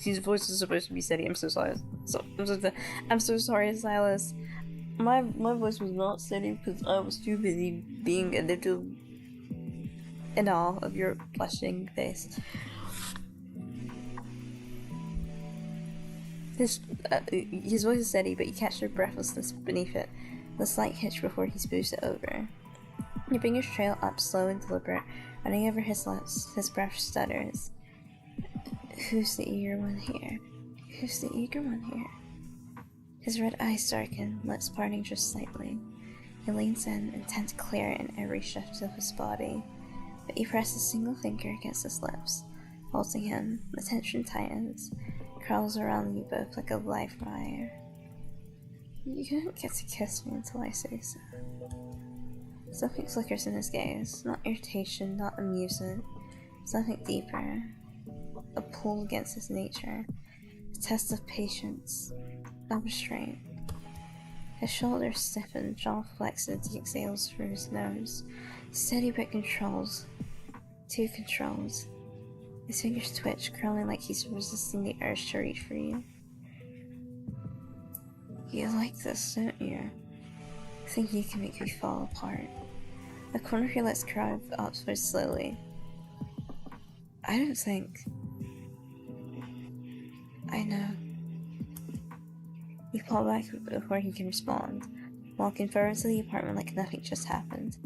his voice is supposed to be steady. I'm so sorry. I'm so sorry, Sylus. My voice was not steady because I was too busy being a little in awe of your blushing face. His voice is steady, but you catch the breathlessness beneath it, the slight hitch before he smooths it over. Your fingers trail up, slow and deliberate, running over his lips. His breath stutters. Who's the eager one here? Who's the eager one here? His red eyes darken, lips parting just slightly. He leans in, intent clear in every shift of his body, but you press a single finger against his lips, halting him. The tension tightens, crawls around you both like a live wire. You don't get to kiss me until I say so. Something flickers in his gaze, not irritation, not amusement, something deeper. A pull against his nature, a test of patience, of restraint. His shoulders stiffen, jaw flexed as he exhales through his nose. Steady but controlled. Too controlled. His fingers twitch, curling like he's resisting the urge to reach for you. You like this, don't you? Think you can make me fall apart. A corner of your lips curve upward slowly. I don't think. I know. You fall back before he can respond, walking forward to the apartment like nothing just happened.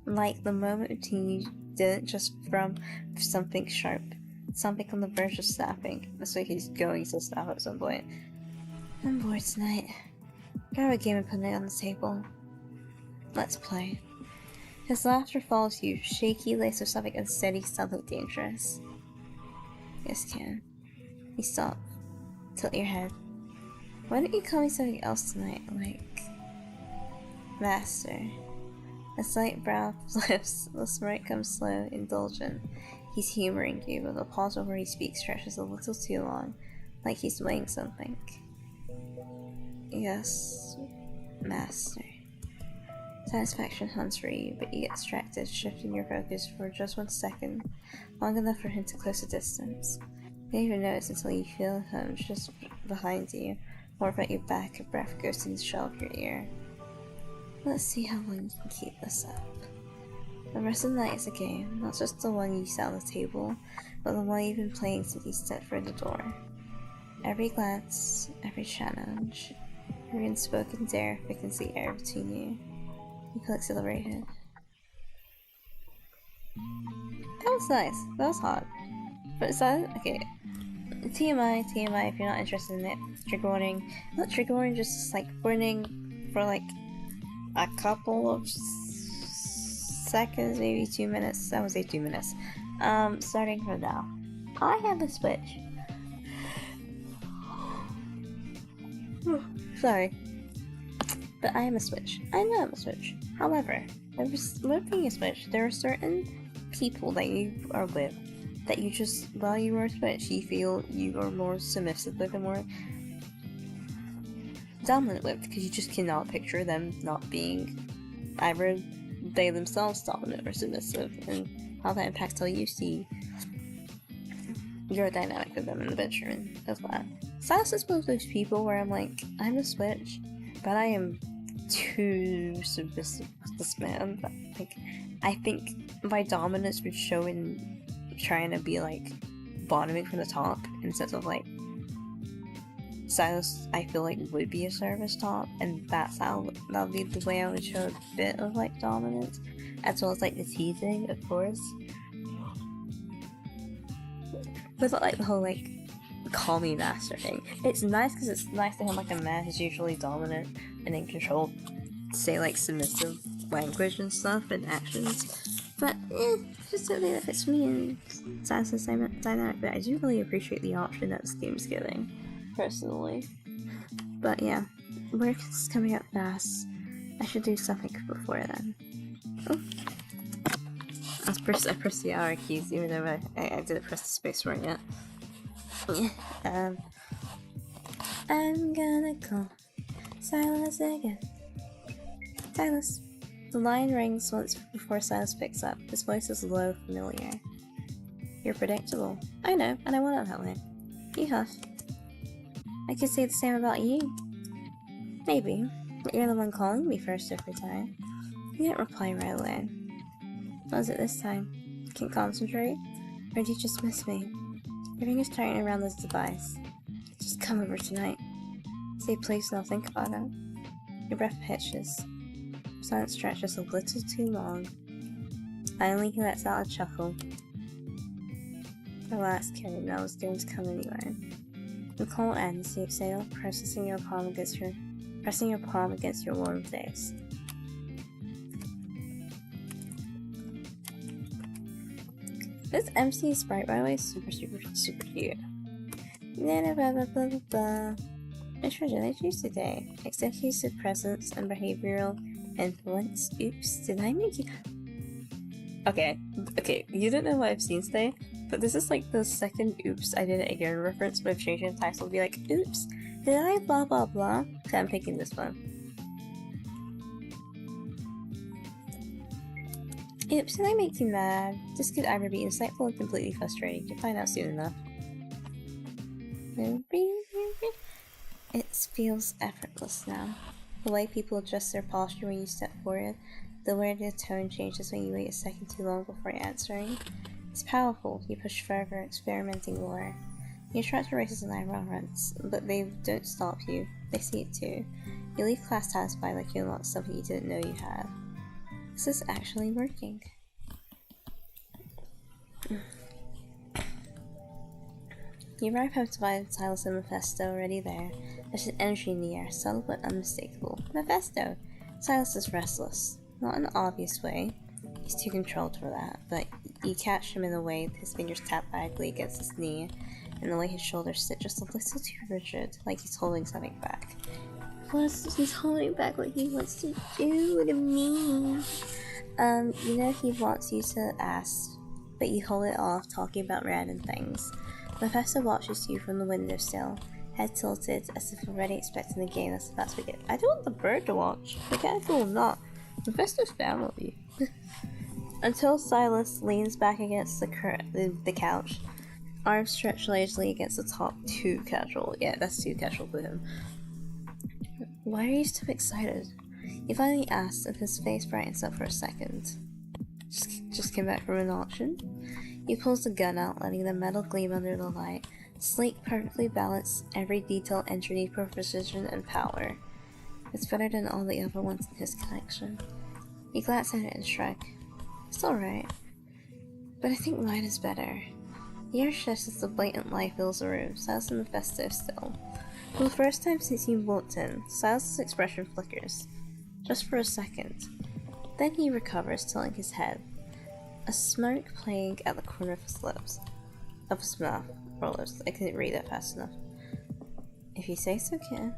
Like the moment between you didn't just from something sharp, something on the verge of snapping. That's why he's going to snap at some point. I'm bored tonight. Grab a game and put it on the table. Let's play. His laughter follows you, shaky, laced with something unsteady, something dangerous. Yes, Can. You stop. Tilt your head. Why don't you call me something else tonight, like... Master. A slight brow flips, the smirk comes slow, indulgent. He's humoring you, but the pause before he speaks stretches a little too long, like he's weighing something. Yes, Master. Satisfaction hunts for you, but you get distracted, shifting your focus for just 1 second, long enough for him to close the distance. You don't even notice until you feel him just behind you, or at your back. A breath goes to the shell of your ear. Let's see how long you can keep this up. The rest of the night is a game, not just the one you set on the table, but the one you've been playing since you stepped through the door. Every glance, every challenge, every unspoken dare thickens the air between you. You feel exhilarated. That was nice. That was hot. But is that okay? TMI, if you're not interested in it. Trigger warning. Not trigger warning, just like warning for like a couple of seconds, maybe 2 minutes. I would say 2 minutes. Starting from now. I have a Switch. Sorry. But I am a Switch. I know I'm a Switch. However, with being a Switch, there are certain people that you are with that you just, while you are a Switch, you feel you are more submissive with and more dominant with, because you just cannot picture them not being either they themselves dominant or submissive, and how that impacts how you see your dynamic with them in the bedroom as well. Sylus is one of those people where I'm like, I'm a Switch, but I am too submissive to this man. But, like, I think my dominance would show in trying to be like bottoming from the top instead of like Sylus. I feel like would be a service top, and that'll be the way I would show a bit of like dominance, as well as like the teasing, of course. But not like the whole like call me master thing. It's nice because it's nice to have like a man who's usually dominant and in control say like submissive language and stuff and actions. But just something that fits me and Sylus's dynamic. But I do really appreciate the option that this game is giving, personally. But yeah, work is coming up fast. I should do something before then. Oh. I pressed the hour keys even though I didn't press the space bar yet. I'm gonna call Sylus again. Sylus. The line rings once before Sylus picks up. His voice is low, familiar. You're predictable. I know, and I want it that way. You huff. I could say the same about you. Maybe, but you're the one calling me first every time. You didn't reply right away. What was it this time? Can't concentrate? Or do you just miss me? Your fingers tighten around this device. Just come over tonight. Say please and I'll think about it. Your breath hitches. Silence stretches a little too long. Finally he lets out a chuckle. Relax, kid, that was going to come anyway. The call ends, you exhale, pressing your palm against your warm face. This MC sprite, by the way, is super cute. Blah, blah, blah, blah, blah. Which version did I choose today? Executive presence and behavioral influence. Oops, did I make you? Okay, you don't know what I've seen today, but this is like the second oops I did it again reference, but if changing the title will be like, oops, did I blah blah blah? So I'm picking this one. Oops, did I make you mad? This could either be insightful or completely frustrating. You'll find out soon enough. It feels effortless now. The way people adjust their posture when you step forward, the way their tone changes when you wait a second too long before answering. It's powerful. You push further, experimenting more. Your instructor races and eyebrow runs, but they don't stop you. They see it too. You leave class satisfied like you unlocked something you didn't know you had. This is actually working. You arrive home to find Sylus and Mephisto already there. There's an energy in the air, subtle but unmistakable. Mephisto! Sylus is restless. Not in an obvious way. He's too controlled for that, but you catch him in a way his fingers tap vaguely against his knee, and the way his shoulders sit just a little too rigid, like he's holding something back. He's holding back what he wants to do to me. You know he wants you to ask, but you hold it off, talking about random things. Mephisto watches you from the windowsill, head tilted as if already expecting the game that's about to begin. I don't want the bird to watch. Mechanical or not. Mephisto's family. Until Sylus leans back against the couch, arms stretched lazily against the top. Too casual. Yeah, that's too casual for him. Why are you so excited? He finally asked, and his face brightens up for a second. Just came back from an auction? He pulls the gun out, letting the metal gleam under the light. Sleek, perfectly balanced, every detail engineered for precision and power. It's better than all the other ones in his collection. He glanced at it and shrugged. It's alright. But I think mine is better. The air shifts as the blatant light fills the room, Sylus and Mephisto still. For the first time since he walked in, Sylus' expression flickers. Just for a second. Then he recovers, tilting his head. A smirk playing at the corner of his lips. Of his mouth. Or lips. I couldn't read it fast enough. If you say so, kid.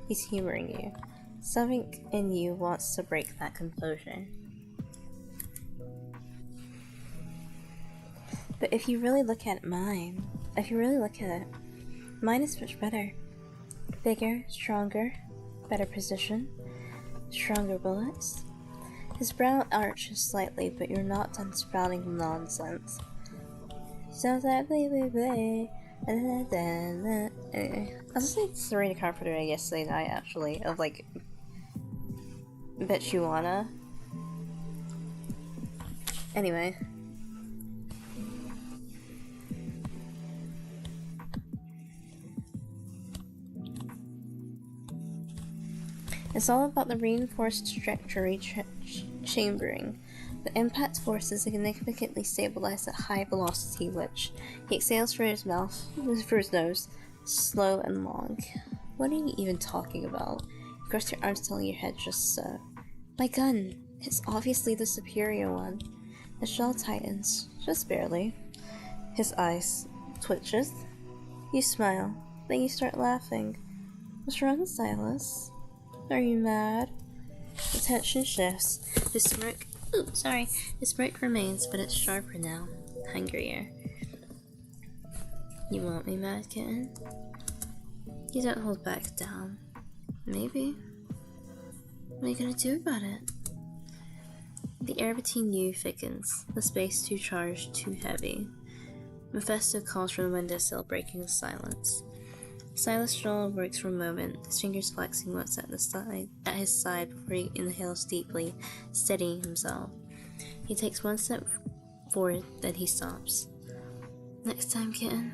He's humoring you. Something in you wants to break that composure. But if you really look at mine, mine is much better. Bigger, stronger, better position, stronger bullets. His brow arches slightly, but you're not done spouting nonsense. Sounds like anyway, I was listening to Serena Carpenter yesterday night, actually, of like, Bet You Wanna. Anyway. It's all about the reinforced trajectory chambering. The impact force is significantly stabilized at high velocity, which he exhales through his nose, slow and long. What are you even talking about? You cross your arms till your head just so. My gun! It's obviously the superior one. The shell tightens, just barely. His eyes twitches. You smile, then you start laughing. What's wrong, Sylus? Are you mad? The tension shifts. His smirk remains, but it's sharper now. Hungrier. You want me mad, kitten? You don't hold back down. Maybe. What are you gonna do about it? The air between you thickens. The space too charged, too heavy. Mephisto calls from the windowsill, breaking the silence. Sylus' jaw works for a moment, his fingers flexing once at his side before he inhales deeply, steadying himself. He takes one step forward, then he stops. Next time, kitten.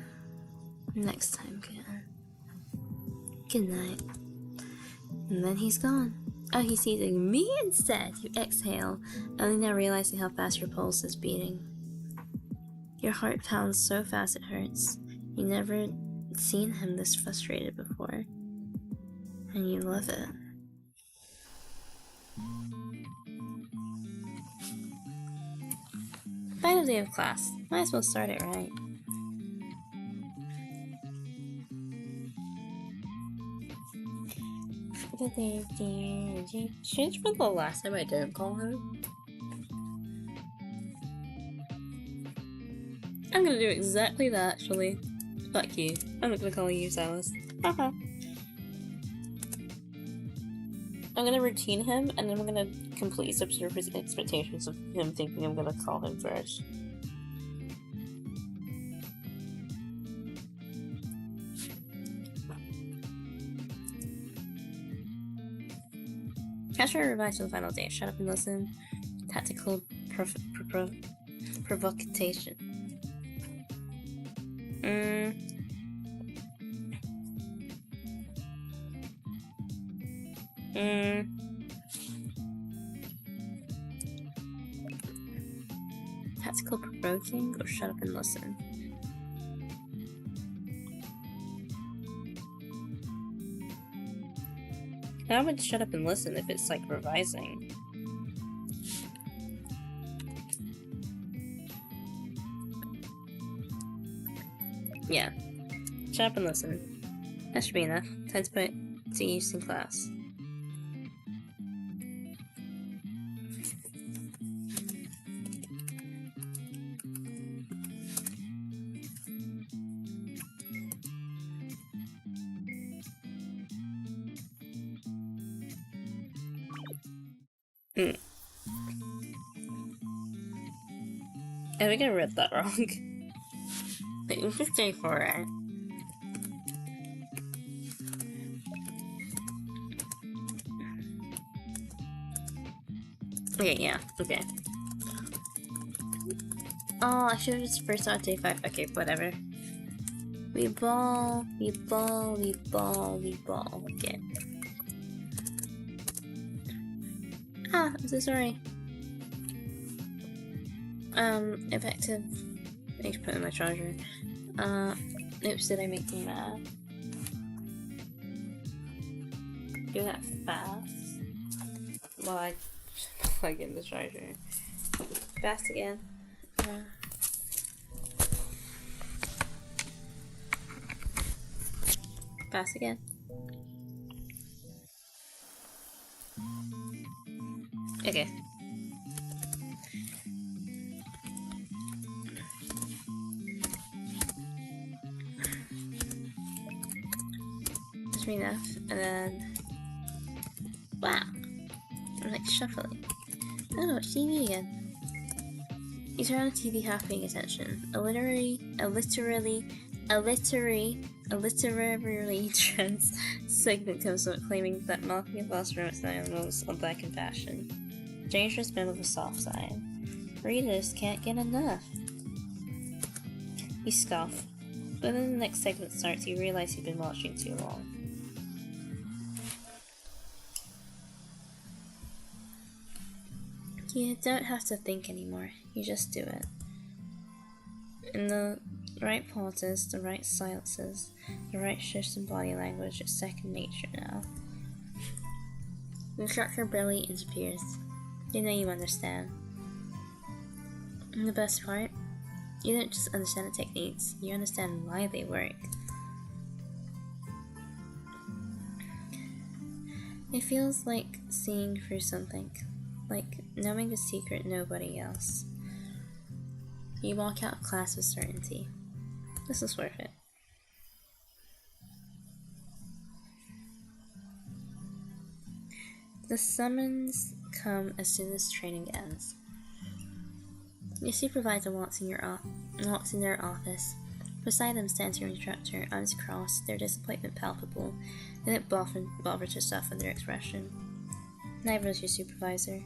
Next time, kitten. Good night. And then he's gone. Oh, he's eating me instead! You exhale, only now realizing how fast your pulse is beating. Your heart pounds so fast it hurts. You never seen him this frustrated before, and you love it. Final day of class. Might as well start it right. Change for the last time I don't call him. I'm gonna do exactly that, actually. Fuck you. I'm not gonna call you Sylus. Haha. I'm gonna routine him, and then I'm gonna completely subvert his expectations of him thinking I'm gonna call him first. Casual revise for the final day. Shut up and listen. Tactical provocation. Tactical provoking or shut up and listen? I would shut up and listen if it's like revising. Yeah. Shut up and listen. That should be enough. Time to put to use in class. I think I read that wrong. But you should stay for it. Okay, yeah, okay. Oh, I should have just first started day 5. Okay, whatever. We ball. Okay. Ah, I'm so sorry. Effective. I need to put in my charger. Oops, did I make them mad? Do that fast. While I plug in the charger. Fast again. Fast again. Okay. That's me enough. And then... Wow! I'm like shuffling. Oh, it's TV again. You turn on the TV half paying attention. A literary trans segment comes up claiming that Malcolm and lost romance novels on Black and Fashion. Dangerous men with a soft side. Readers can't get enough. You scoff. But then the next segment starts, you realize you've been watching too long. You don't have to think anymore, you just do it. In the right pauses, the right silences, the right shifts in body language, it's second nature now. The structure barely interferes. You know you understand. And the best part, you don't just understand the techniques, you understand why they work. It feels like seeing through something, like knowing a secret nobody else. You walk out of class with certainty. This is worth it. The summons come as soon as training ends. Your supervisor walks in their office. Beside them stands your instructor, arms crossed, their disappointment palpable. They look bothered to soften their expression. Neither is your supervisor.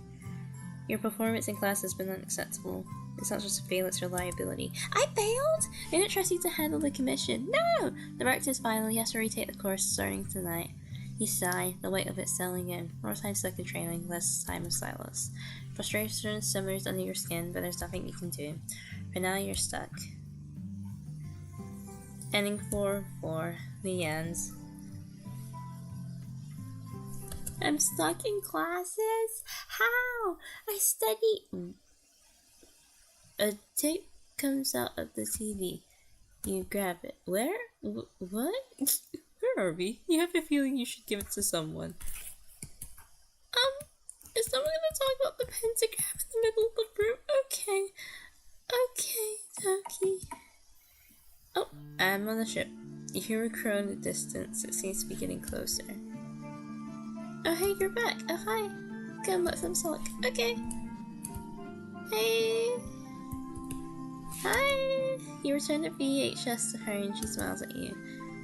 Your performance in class has been unacceptable. It's not just a fail, it's your liability. I failed? I didn't trust you to handle the commission. No! The director's final, he has to retake the course starting tonight. You sigh, the weight of it settling in. More time stuck in training, less time of Sylus. Frustration simmers under your skin, but there's nothing you can do. For now, you're stuck. Ending 4-4. The ends. I'm stuck in classes? How? I study... A tape comes out of the TV. You grab it. Where? What? Where are we? You have a feeling you should give it to someone. Is someone gonna talk about the pentagram in the middle of the room? Okay, Toki. Oh, I'm on the ship. You hear a crow in the distance. It seems to be getting closer. Oh, hey, you're back. Oh, hi. Come, let them talk. Okay. Hey. Hi. You return the VHS to her and she smiles at you.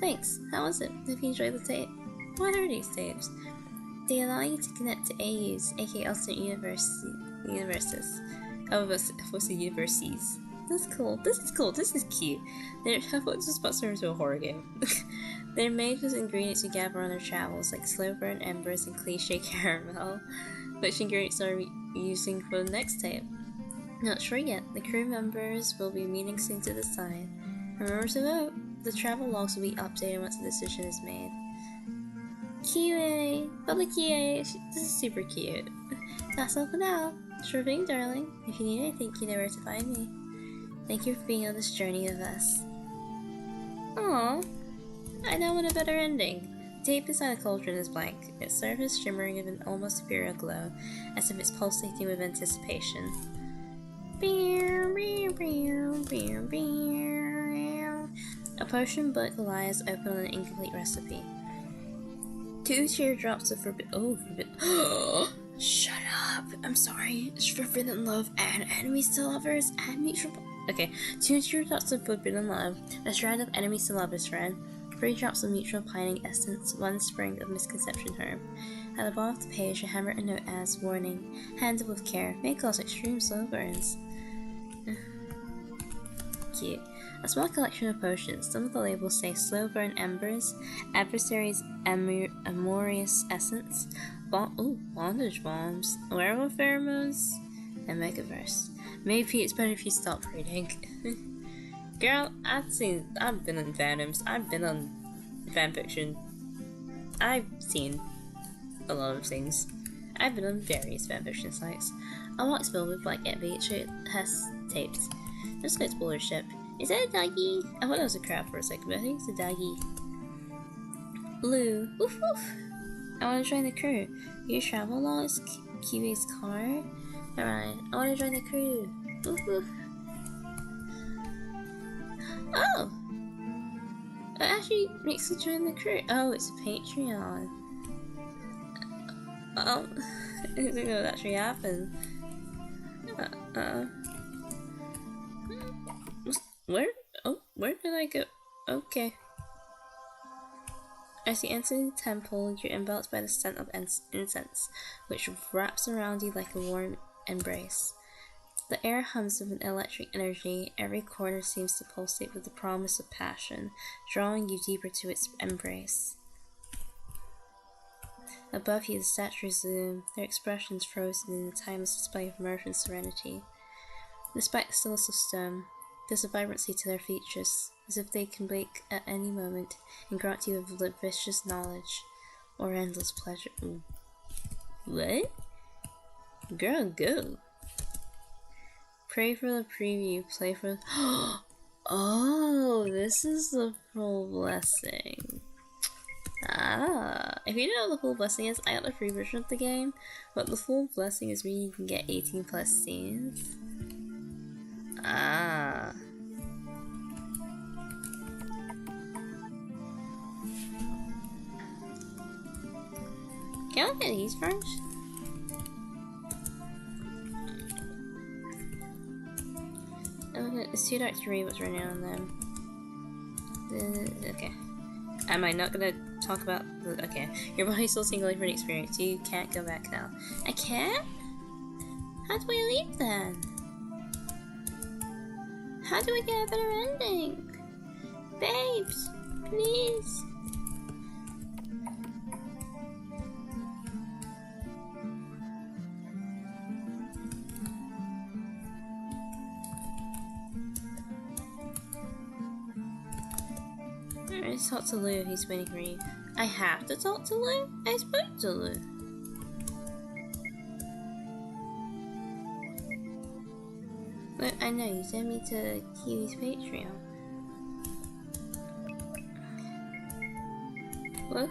Thanks. How was it? Have you enjoyed the tape? What are these tapes? They allow you to connect to AUs, aka alternate universes. Oh, what's the universities? That's cool. This is cool. This is cute. They're just about to turn into a horror game. They're made with ingredients you gather on their travels, like slow burn embers and cliche caramel. Which ingredients are we using for the next tape? Not sure yet. The crew members will be meeting soon to decide. Remember to vote. The travel logs will be updated once the decision is made. Khywae! Public Khywae! This is super cute. That's all for now. Sure thing, darling. If you need anything, you know where to find me. Thank you for being on this journey with us. Aww. I now want a better ending. The tape inside the cauldron is blank, its surface shimmering with an almost ethereal glow, as if it's pulsating with anticipation. A potion book lies open on an incomplete recipe. 2 teardrops of Shut up! I'm sorry. It's forbidden love and enemies to lovers and mutual. Okay, 2 teardrops of forbidden love, a strand of enemies to lovers friend, 3 drops of mutual pining essence, 1 sprig of misconception herb. At the bottom of the page, a handwritten note as warning: handle with care, may cause extreme slow burns. Cute. A small collection of potions. Some of the labels say slow burn embers, adversaries amorious essence, bondage bombs, werewolf pheromones, and megaverse. Maybe it's better if you stop reading. Girl, I've been on fandoms, I've been on fanfiction, I've seen a lot of things. I've been on various fanfiction sites. A box filled with blanket beach has taped. Just go explore ship. Is that a doggy? I thought it was a crab for a second, but I think it's a doggy. Blue. Woof woof. I want to join the crew. Your travel logs, Khywae's car. Alright, I want to join the crew. Woof woof. Oh! It actually makes you join the crew. Oh, it's a Patreon. Oh, I didn't think that would actually happen. Where? Oh, where did I go? Okay. As you enter the temple, you're enveloped by the scent of incense, which wraps around you like a warm embrace. The air hums with an electric energy. Every corner seems to pulsate with the promise of passion, drawing you deeper to its embrace. Above you, the statues loom, their expressions frozen in a timeless display of mirth and serenity. Despite the stillness of stone, there's a vibrancy to their features, as if they can wake at any moment and grant you with vicious knowledge or endless pleasure. Ooh. What? Girl, go. Pray for the preview, play for the... Oh, this is the full blessing. Ah, if you don't know what the full blessing is, I got the free version of the game, but the full blessing is when you can get 18 plus scenes. Ah. Can I look at these first? It's too dark to read what's written on them. Okay. Am I not gonna talk about the... Okay. Your body's still tingling for an experience. You can't go back now. I can't? How do I leave then? How do I get a better ending? Babes, please. Alright, talk to Lou, he's waiting for you. I have to talk to Lou? I spoke to Lou. But I know, you sent me to Khywae's Patreon. Woof.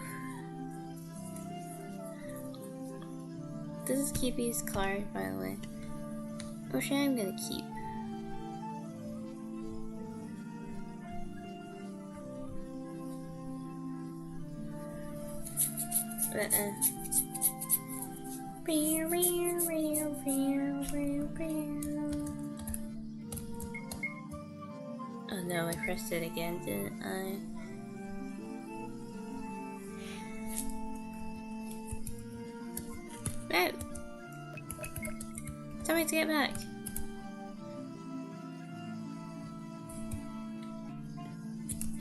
This is Khywae's card, by the way. Which I'm gonna keep. Oh no, I pressed it again, didn't I? No! Tell me to get back!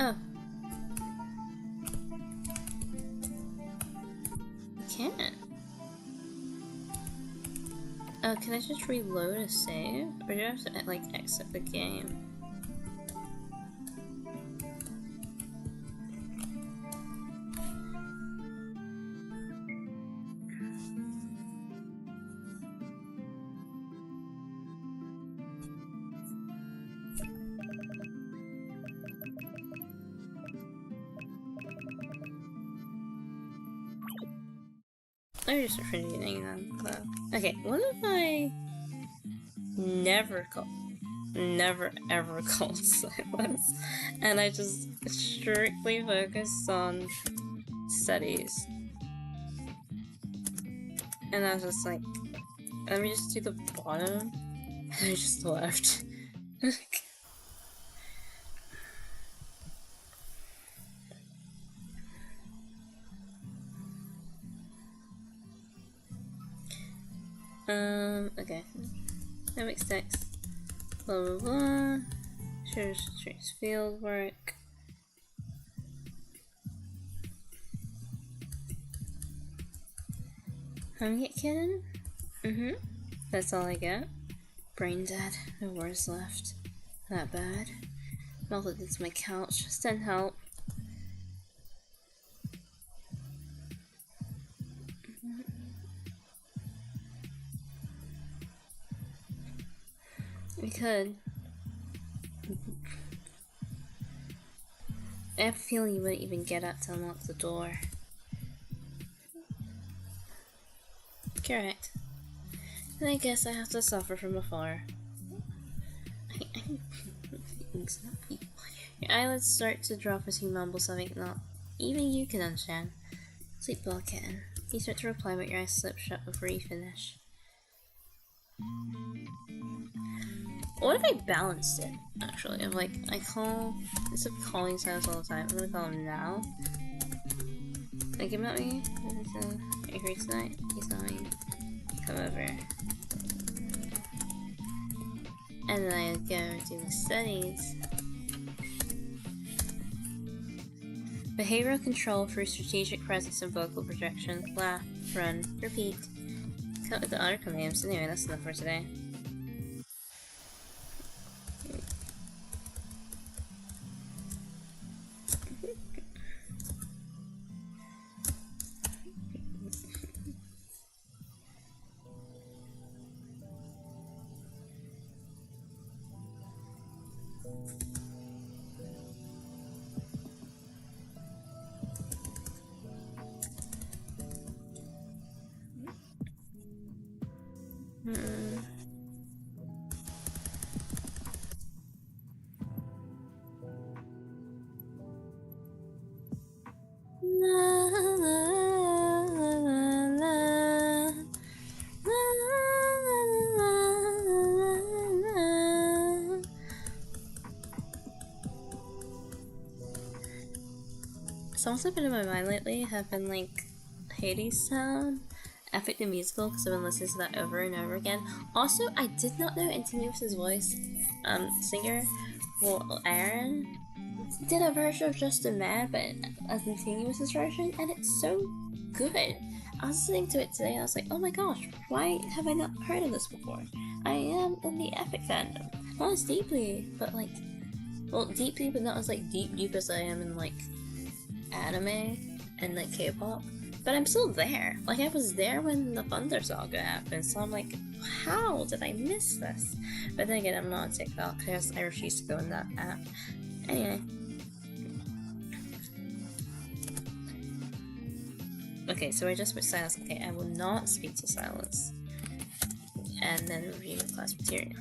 Oh. Can't. Oh, can I just reload a save? Or do I have to, like, exit the game? I'm just forgetting them, though. Okay, what if I never ever called Sylus, and I just strictly focused on studies, and I was just like, let me just do the bottom, and I just left. Okay. That makes sense. Blah blah blah. Shows field work. Hungry kitten? That's all I get. Brain dead. No words left. That bad. Melted into my couch. Send help. We could. I have a feeling you wouldn't even get up to unlock the door. Correct. And I guess I have to suffer from afar. Your eyelids start to drop as you mumble something not even you can understand. Sleep well, kitten. You start to reply, but your eyes slip shut before you finish. What if I balanced it, actually? I'm like, I call, instead of calling Sylus all the time, I'm gonna call him now. Think about me? Are you free tonight? He's not me. Come over. And then I go do my studies. Behavioral control through strategic presence and vocal projection. Laugh, run, repeat. Cut with the other commands. Anyway, that's enough for today. Songs that have been in my mind lately have been like Hades Town, Epic the Musical, because I've been listening to that over and over again. Also, I did not know Antinous' voice, singer, well, Aaron, did a version of Just a Man, but as Antinous' version, and it's so good. I was listening to it today and I was like, oh my gosh, why have I not heard of this before? I am in the Epic fandom. Not as deeply, but like, well, deeply, but not as like deep as I am in like anime and like K-pop, but I'm still there. Like, I was there when the Thunder Saga happened, so I'm like, how did I miss this? But then again, I'm not on TikTok because I refuse to go in that app. Anyway. Okay, so I just with Sylus. Okay, I will not speak to Sylus. And then review the class material.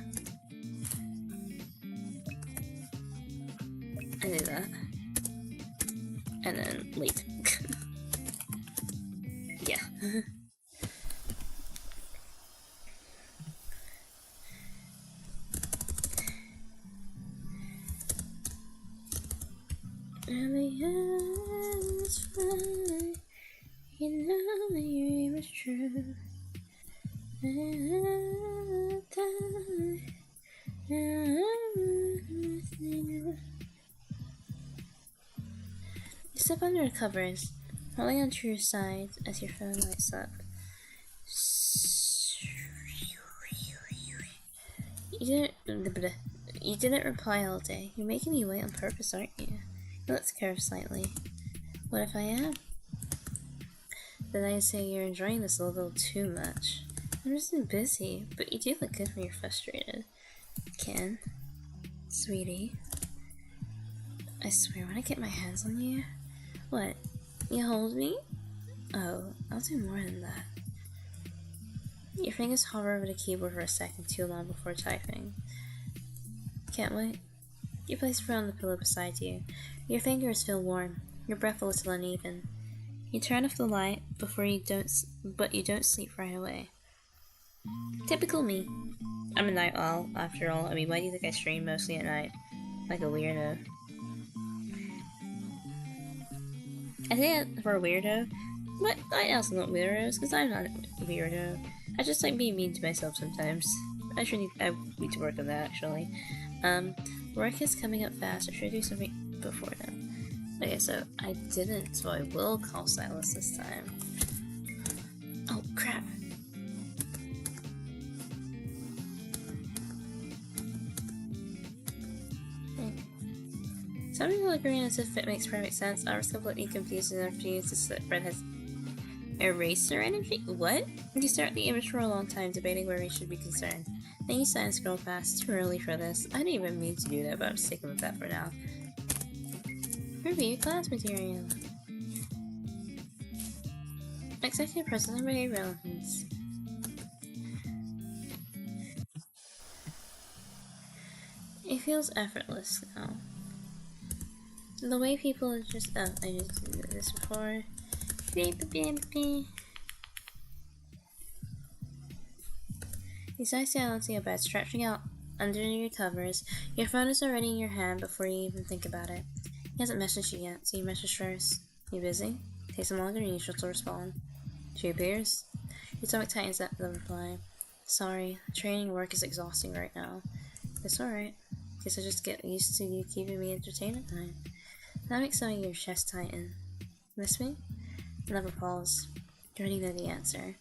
I do that. And then leave. Yeah. And the end is fine. You know that your aim is true. You step under the covers, rolling onto your side as your phone lights up. You didn't reply all day. You're making me wait on purpose, aren't you? Let's curve slightly. What if I am? Then I say you're enjoying this a little too much. I'm just busy, but you do look good when you're frustrated. Ken, sweetie, I swear when I get my hands on you, what? You hold me? Oh, I'll do more than that. Your fingers hover over the keyboard for a second too long before typing. Can't wait. You place your phone on the pillow beside you. Your fingers feel warm. Your breath a little uneven. You turn off the light but you don't sleep right away. Typical me. I'm a night owl, after all. I mean, why do you think I stream mostly at night? Like a weirdo. I say it for a weirdo, but I also not weirdos, because I'm not a weirdo. I just like being mean to myself sometimes. I need to work on that actually. Work is coming up fast. I should do something before then. Okay, so I didn't, so I will call Sylus this time. Oh crap. Some people agree as if it makes perfect sense. Others completely confused and refuse to slip Fred has eraser energy? What? You stare at the image for a long time, debating where we should be concerned. Then you sign scroll past. Too early for this. I didn't even mean to do that, but I'm sticking with that for now. Review class material. Executive President Ray Relevance. It feels effortless now. The way people just I just did this before. Besides balancing a bed, stretching out under your covers, your phone is already in your hand before you even think about it. He hasn't messaged you yet, so you message first. You busy? Takes him longer than usual to respond. 2 beers? Your stomach tightens up the reply. Sorry, training work is exhausting right now. It's alright. Guess I just get used to you keeping me entertained at night. That makes some of your chest tighten. Miss me? Never pause. You already know the answer.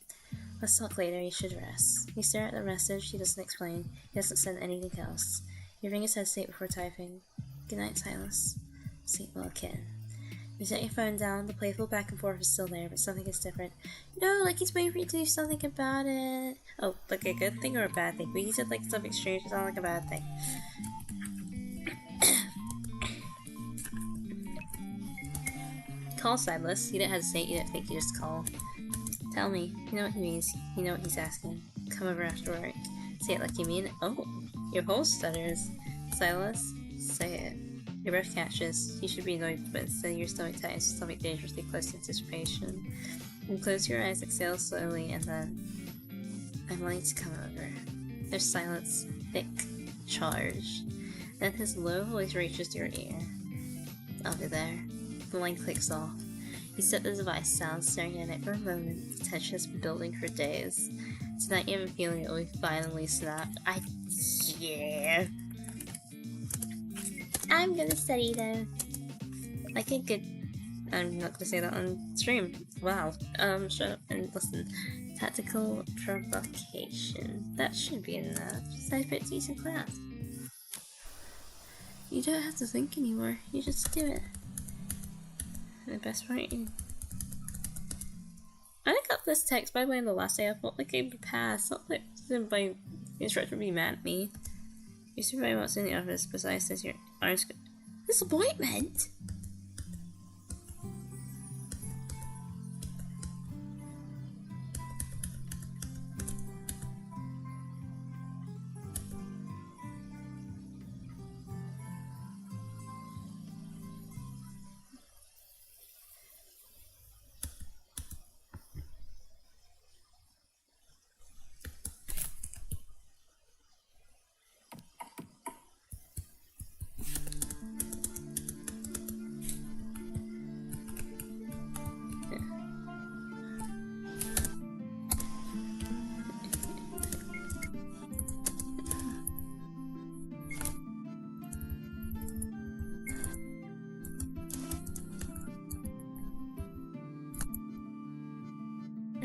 Let's talk later, you should rest. You stare at the message, he doesn't explain. He doesn't send anything else. Your fingers hesitate before typing. Good night, Sylus. Sleep well, kid. You set your phone down, the playful back and forth is still there, but something is different. No, like he's waiting for you to do something about it. Oh, like a good thing or a bad thing? But you said like something strange, it sounded like a bad thing. Call Sylus. You didn't hesitate, you didn't think, you just call. Tell me. You know what he means. You know what he's asking. Come over after work. Say it like you mean it. Oh, your whole stutters. Sylus, say it. Your breath catches. You should be annoyed, but instead your stomach tightens, stomach dangerously close to anticipation. You close your eyes, exhale slowly, and then I'm wanting to come over. There's silence, thick, charged. Then his low voice reaches your ear. Over there. The line clicks off. You set the device down, staring at it for a moment. The tension has been building for days. Tonight you have a feeling it will finally snap. Yeah. I'm gonna study though. Like a good... I'm not gonna say that on stream. Wow. Shut up and listen. Tactical provocation. That should be enough. Decide for a decent class. You don't have to think anymore. You just do it. The best part is... I got this text by the way on the last day. I felt like I passed. Not like by the instructor being mad at me. You survive what's in the office besides this your arms. Disappointment?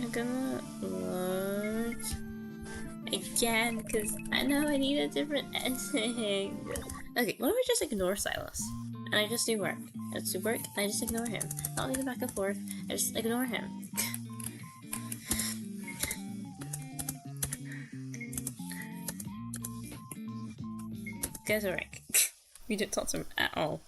I'm gonna load again because I know I need a different ending. Okay, what if I just ignore Sylus? And I just do work. I just do work and I just ignore him. Not leave it back and forth, I just ignore him. Go to work. We didn't talk to him at all.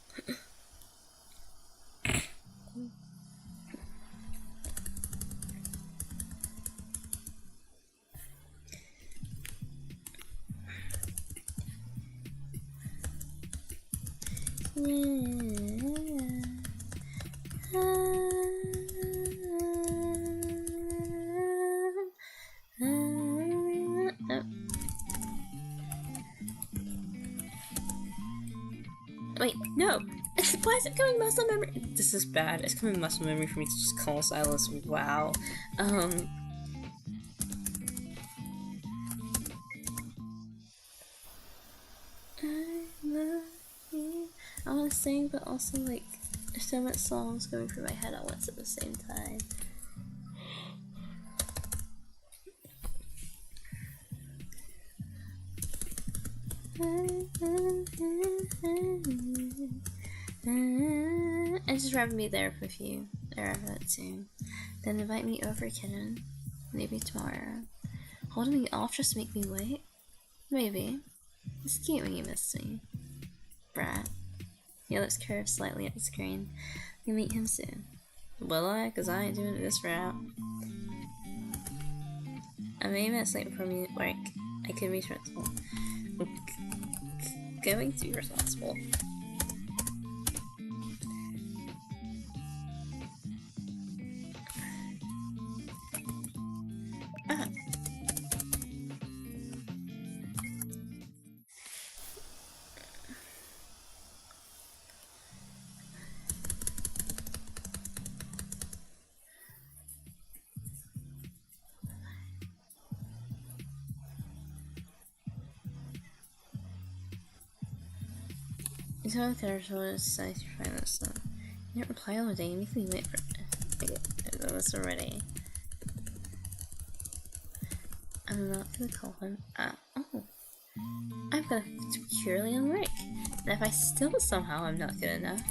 Wait, no! Why is it coming muscle memory? This is bad. It's coming muscle memory for me to just call Sylus. Wow. I want to sing, but also like there's so much songs going through my head at once at the same time. And just rather be there with you. There I that too. Then invite me over, kitten. Maybe tomorrow. Holding me off just to make me wait? Maybe. It's cute when you miss me. Brat. Your lips curve slightly at the screen. You'll meet him soon. Will I? Cause I ain't doing this route. I'm maybe minutes late before me at work. I could be responsible. Going to be responsible. You saw the character was decided to find that stuff. You didn't reply all day, you make me wait for it. I know this already. I'm not gonna call him. Oh. I'm gonna purely on work. And if I still somehow I'm not good enough,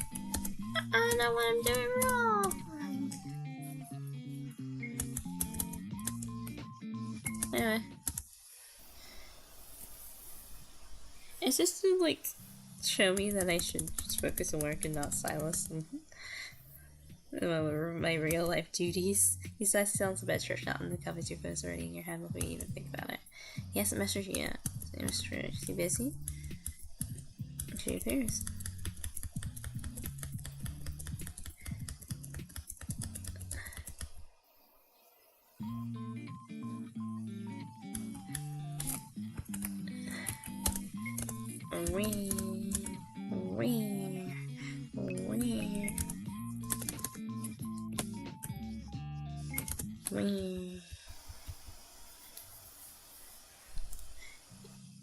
I know what I'm doing wrong. Anyway. It's just to like show me that I should just focus on work and not Sylus and my real life duties. He says he sounds a bit stretched out and the covers your photos already in your head before you even think about it. He hasn't messaged you yet. Mr. Is he busy? I'm sure he appears.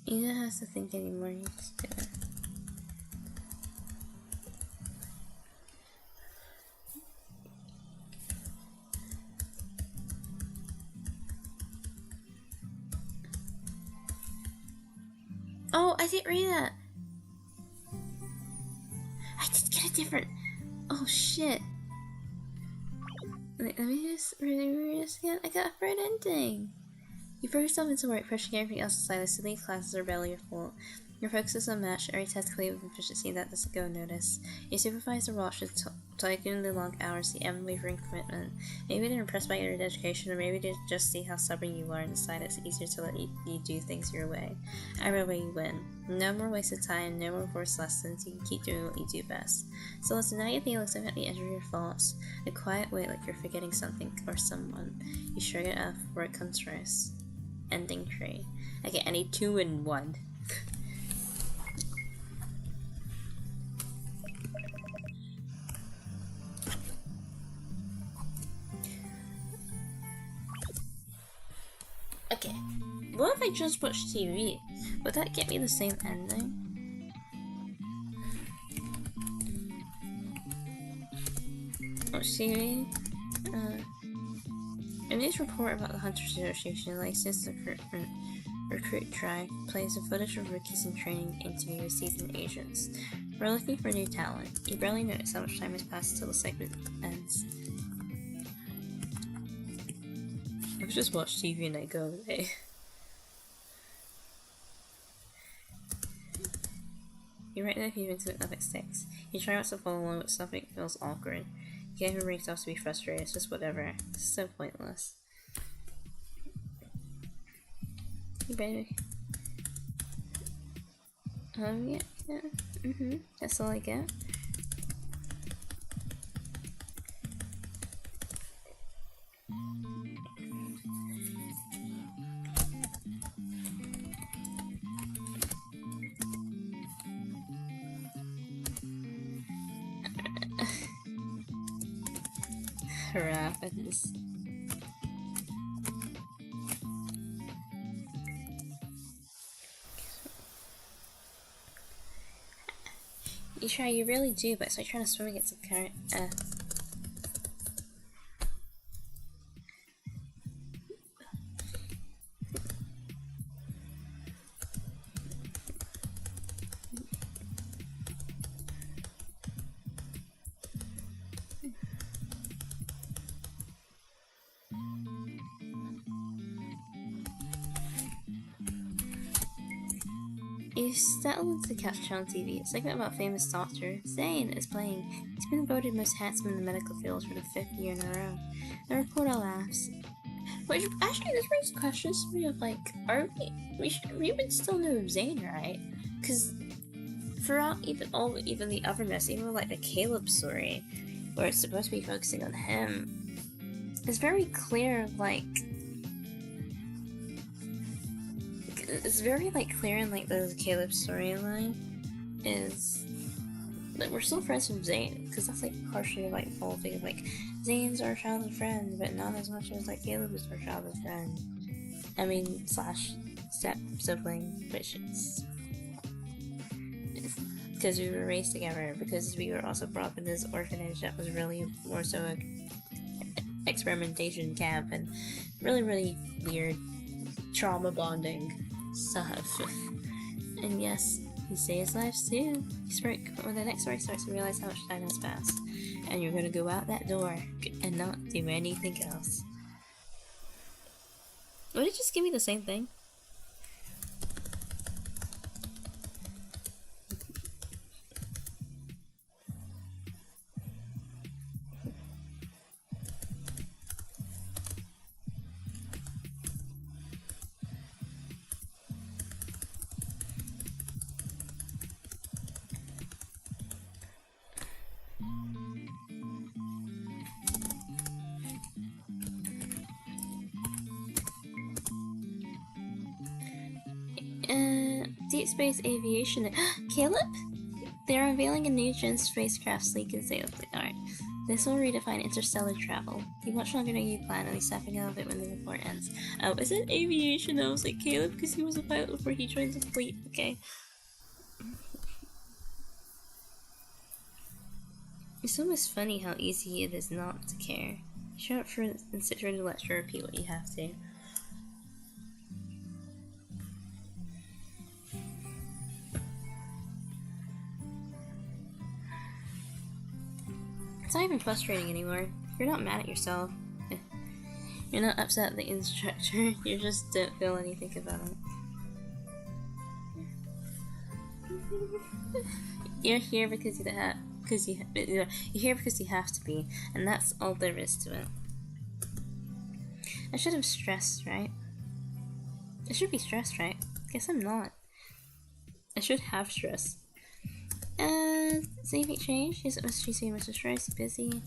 You don't have to think anymore, you just do it. Oh, I didn't read that! I did get a different... Oh shit. Let me just read this again. I got a third ending! You throw yourself into work, pushing everything else aside. The silly classes are barely your fault. Your focus is unmatched, every test complete with efficiency that doesn't go unnoticed. Your supervisor watches taking the long hours, the unwavering commitment. Maybe they're impressed by your dedication, or maybe they just see how stubborn you are and decide it's easier to let you do things your way. Either way, you win. No more wasted time, no more forced lessons. You can keep doing what you do best. So listen, now your thing looks like at the edge of your thoughts. A quiet wait like you're forgetting something or someone. You shrug it off before it comes first. Ending 3. Okay, I need 2 and 1. Okay, what if I just watch TV? Would that get me the same ending? Watch TV? A news report about the Hunters Association licensed recruit drive plays a footage of rookies in training interview seasoned agents. We're looking for new talent. You barely notice how much time has passed until the segment ends. I've just watched TV and I go away. You write down a few intimate nothing sticks. You try not to follow along, but something feels awkward. You can't even bring yourself to be frustrated, it's just whatever. It's so pointless. You ready? Yeah. That's all I get. Happens. You try, you really do, but it's like trying to swim against the current. You settle into the couch on TV. A segment about famous doctor Zane is playing. He's been voted most handsome in the medical field for the 5th year in a row. The reporter laughs. Which actually, this raises questions to me of like, we would still know Zane, right? Because throughout even the other myths, even like the Caleb story, where it's supposed to be focusing on him, it's very clear like. It's very like clear in like the Caleb storyline is that we're still friends with Zane, because that's like partially like the whole thing of like Zane's our childhood friend, but not as much as like Caleb is our childhood friend. I mean slash step sibling, which is because we were raised together, because we were also brought up in this orphanage that was really more so a experimentation camp and really weird trauma bonding stuff. And yes, he saves lives too. When the next story starts, you realize how much time has passed, and you're gonna go out that door and not do anything else. Would it just give me the same thing? Deepspace aviation. Caleb? They're unveiling a new gen spacecraft sleek and state-of-the-art. This will redefine interstellar travel. Be much longer than you plan, and he's stepping out of it when the report ends. Oh, is it aviation? I was like, Caleb, because he was a pilot before he joined the fleet. Okay. It's almost funny how easy it is not to care. Show up for and sit through the lecture, repeat what you have to. It's not even frustrating anymore. You're not mad at yourself. You're not upset at the instructor. You just don't feel anything about it. You're here because you're here because you have to be, and that's all there is to it. I should have stressed, right? I should be stressed, right? Guess I'm not. I should have stress. Saving change? Yes, it must be saying Mr. Stress, busy.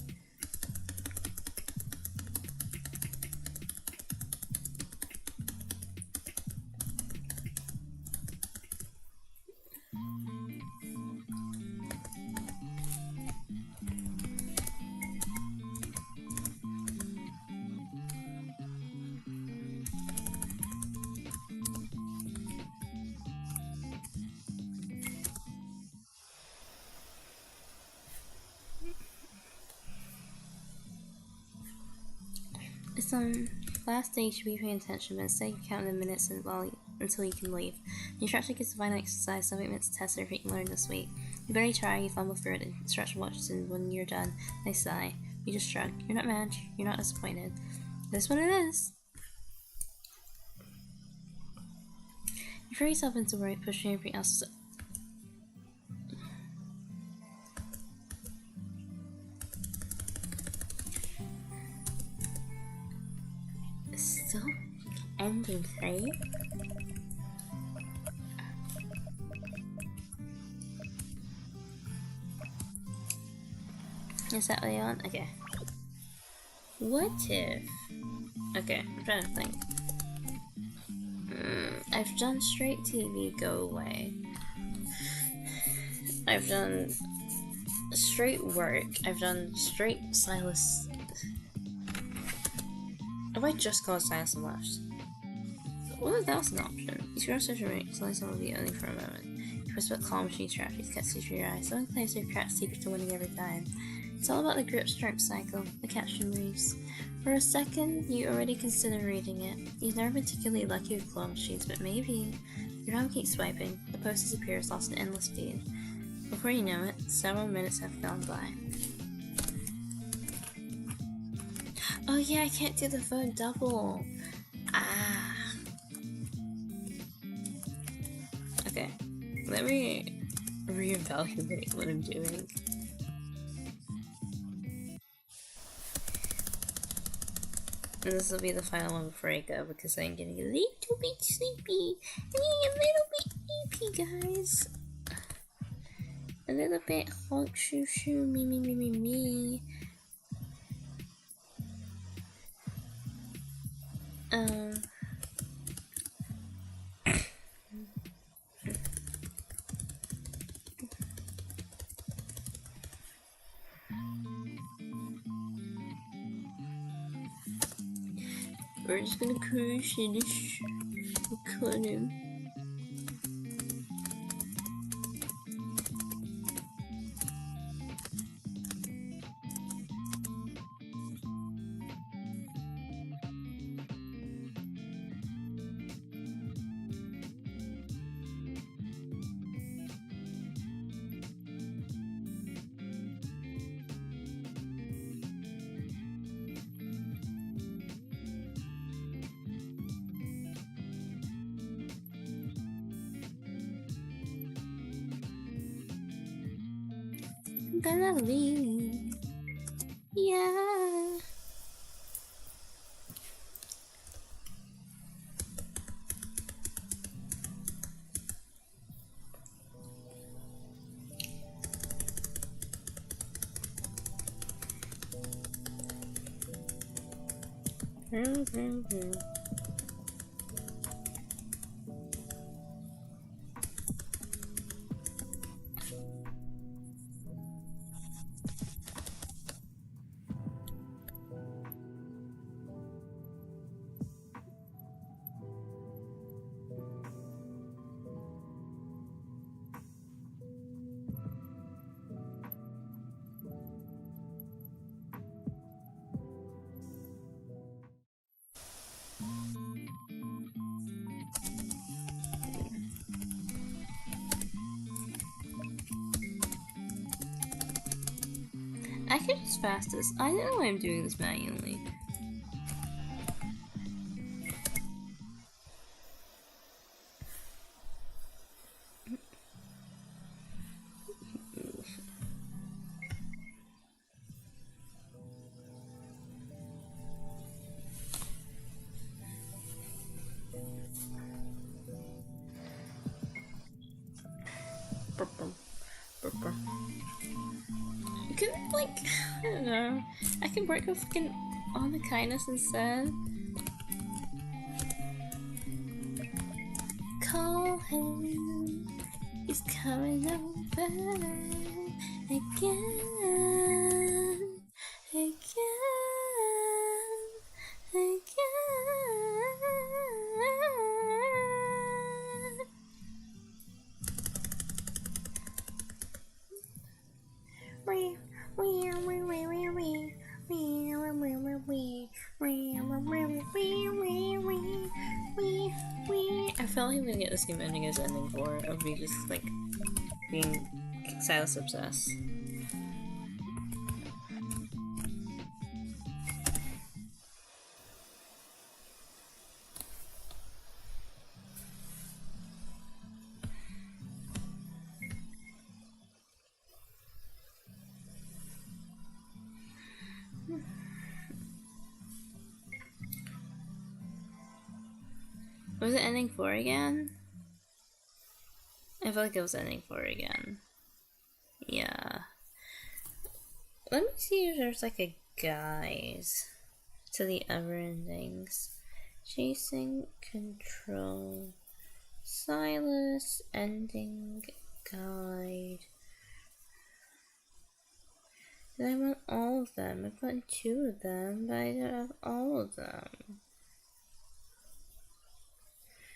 It's last day you should be paying attention, but instead you count the minutes until you can leave. The instructor gives a final exercise, 7 minutes test everything you learned this week. You barely try, you fumble through it, and instructor watches, and when you're done, they sigh. You just shrug. You're not mad, you're not disappointed. That's what it is. You throw yourself into work, pushing everything else. Still ending 3? Is that what you want? Okay. What if... Okay, I'm trying to think. I've done straight TV, go away. I've done straight work. I've done straight Sylus. If I just called Sylus and left? What if that was an option? You should also rate Sylus will be only for a moment. Twist what calm she strategies cuts through your eyes. Someone claims their cracked secret to winning every time. It's all about the grip strength cycle, the caption reads. For a second, you already consider reading it. You've never been particularly lucky with claw machines, but maybe. Your arm keeps swiping. The post disappears, lost in endless feed. Before you know it, several minutes have gone by. Oh yeah, I can't do the phone double. Ah. Okay, let me reevaluate what I'm doing. And this will be the final one before I go because I'm getting a little bit sleepy. I'm getting a little bit sleepy, guys. A little bit honk shoo shoo me. We're just gonna cruise finish. Cut him. Gonna leave. Yeah. I could just fast this. I don't know why I'm doing this manually. Could, like, I don't know. I can work with fucking on the kindness instead. Call him. He's coming over again. I feel like I'm gonna get the same ending as ending 4 of me just like being Sylus obsessed. Was it ending 4 again? I feel like it was ending 4 again. Yeah. Let me see if there's like a guide to the other endings. Chasing Control. Sylus ending guide. I want all of them. I've gotten 2 of them, but I don't have all of them.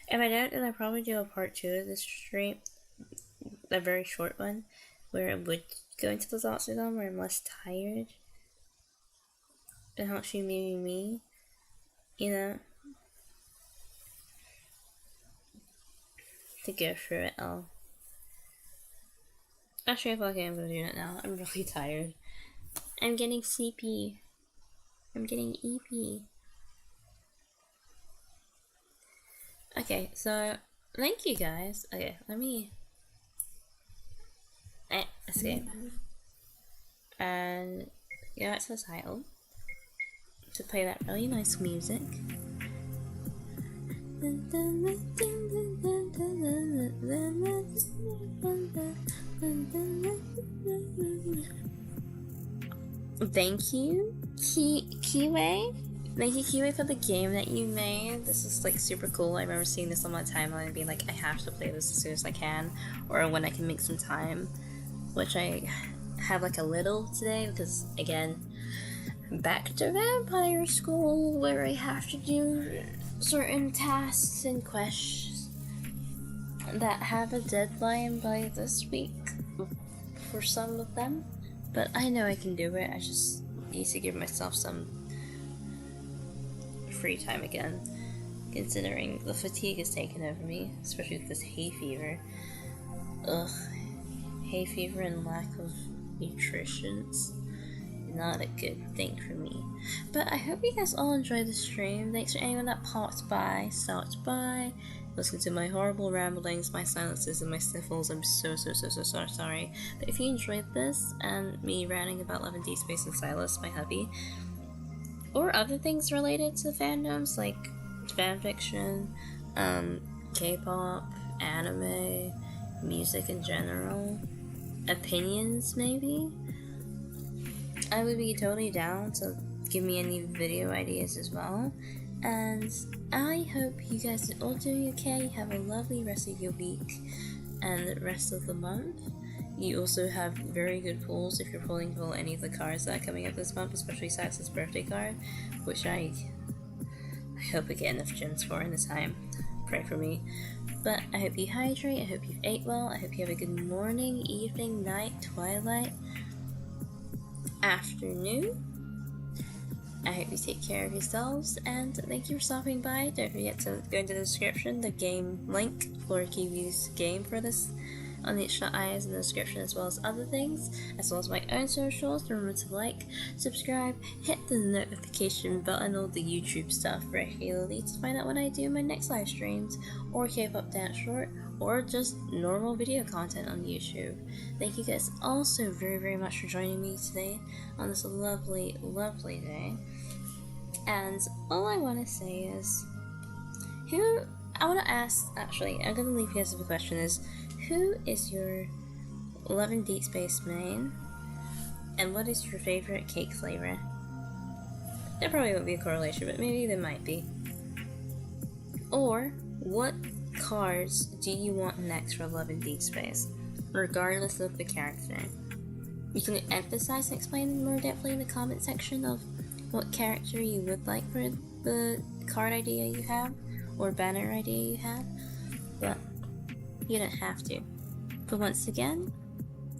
If I don't, then I'll probably do a part 2 of this stream. a very short one, where I would go into the Octagon where I'm less tired. It helps you maybe me, you know, to go through it all. Actually, I feel like I'm gonna do it now. I'm really tired. I'm getting sleepy. I'm getting EP. Okay, so thank you guys. Okay, let me escape and go back to the title to play that really nice music. Thank you, Khywae. Thank you, Khywae, for the game that you made. This is like super cool. I remember seeing this on my timeline and being like, I have to play this as soon as I can, or when I can make some time, which I have like a little today because, again, I'm back to vampire school where I have to do certain tasks and quests that have a deadline by this week for some of them. But I know I can do it. I just need to give myself some free time again, considering the fatigue has taken over me, especially with this hay fever. Ugh, hay fever and lack of nutrition's not a good thing for me. But I hope you guys all enjoyed the stream. Thanks for anyone that stopped by, listened to my horrible ramblings, my silences, and my sniffles. I'm so sorry. But if you enjoyed this and me ranting about Love and Deepspace and Sylus, my hubby, or other things related to fandoms like fanfiction, K-pop, anime, music in general, opinions maybe, I would be totally down to give me any video ideas as well. And I hope you guys are all doing okay. Have a lovely rest of your week and the rest of the month. You also have very good pulls if you're pulling for any of the cards that are coming up this month, especially Sax's birthday card, which I hope I get enough gems for in this time. Pray for me. But I hope you hydrate, I hope you ate well, I hope you have a good morning, evening, night, twilight, afternoon. I hope you take care of yourselves, and thank you for stopping by. Don't forget to go into the description, the game link for Khywae's game for this on the I is in the description, as well as other things, as well as my own socials. Remember to like, subscribe, hit the notification button, all the YouTube stuff regularly to find out when I do my next live streams, or K-pop dance short, or just normal video content on YouTube. Thank you guys all so very much for joining me today on this lovely day. And all I want to say is, I'm going to leave you guys with a question is, who is your Love and Deepspace main, and what is your favorite cake flavor? There probably won't be a correlation, but maybe there might be. Or, what cards do you want next for Love and Deepspace, regardless of the character? You can emphasize and explain more depthly in the comment section of what character you would like for the card idea you have, or banner idea you have, but you don't have to. But once again,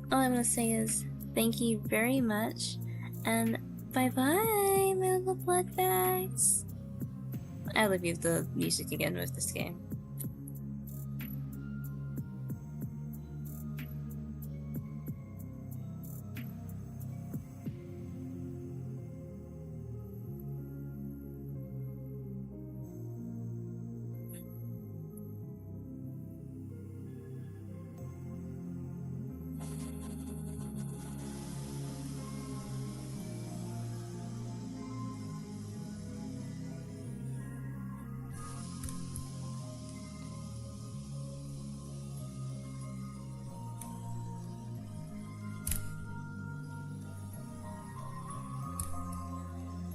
all I'm going to say is thank you very much, and bye bye, my little blood bags. I love you the music again with this game.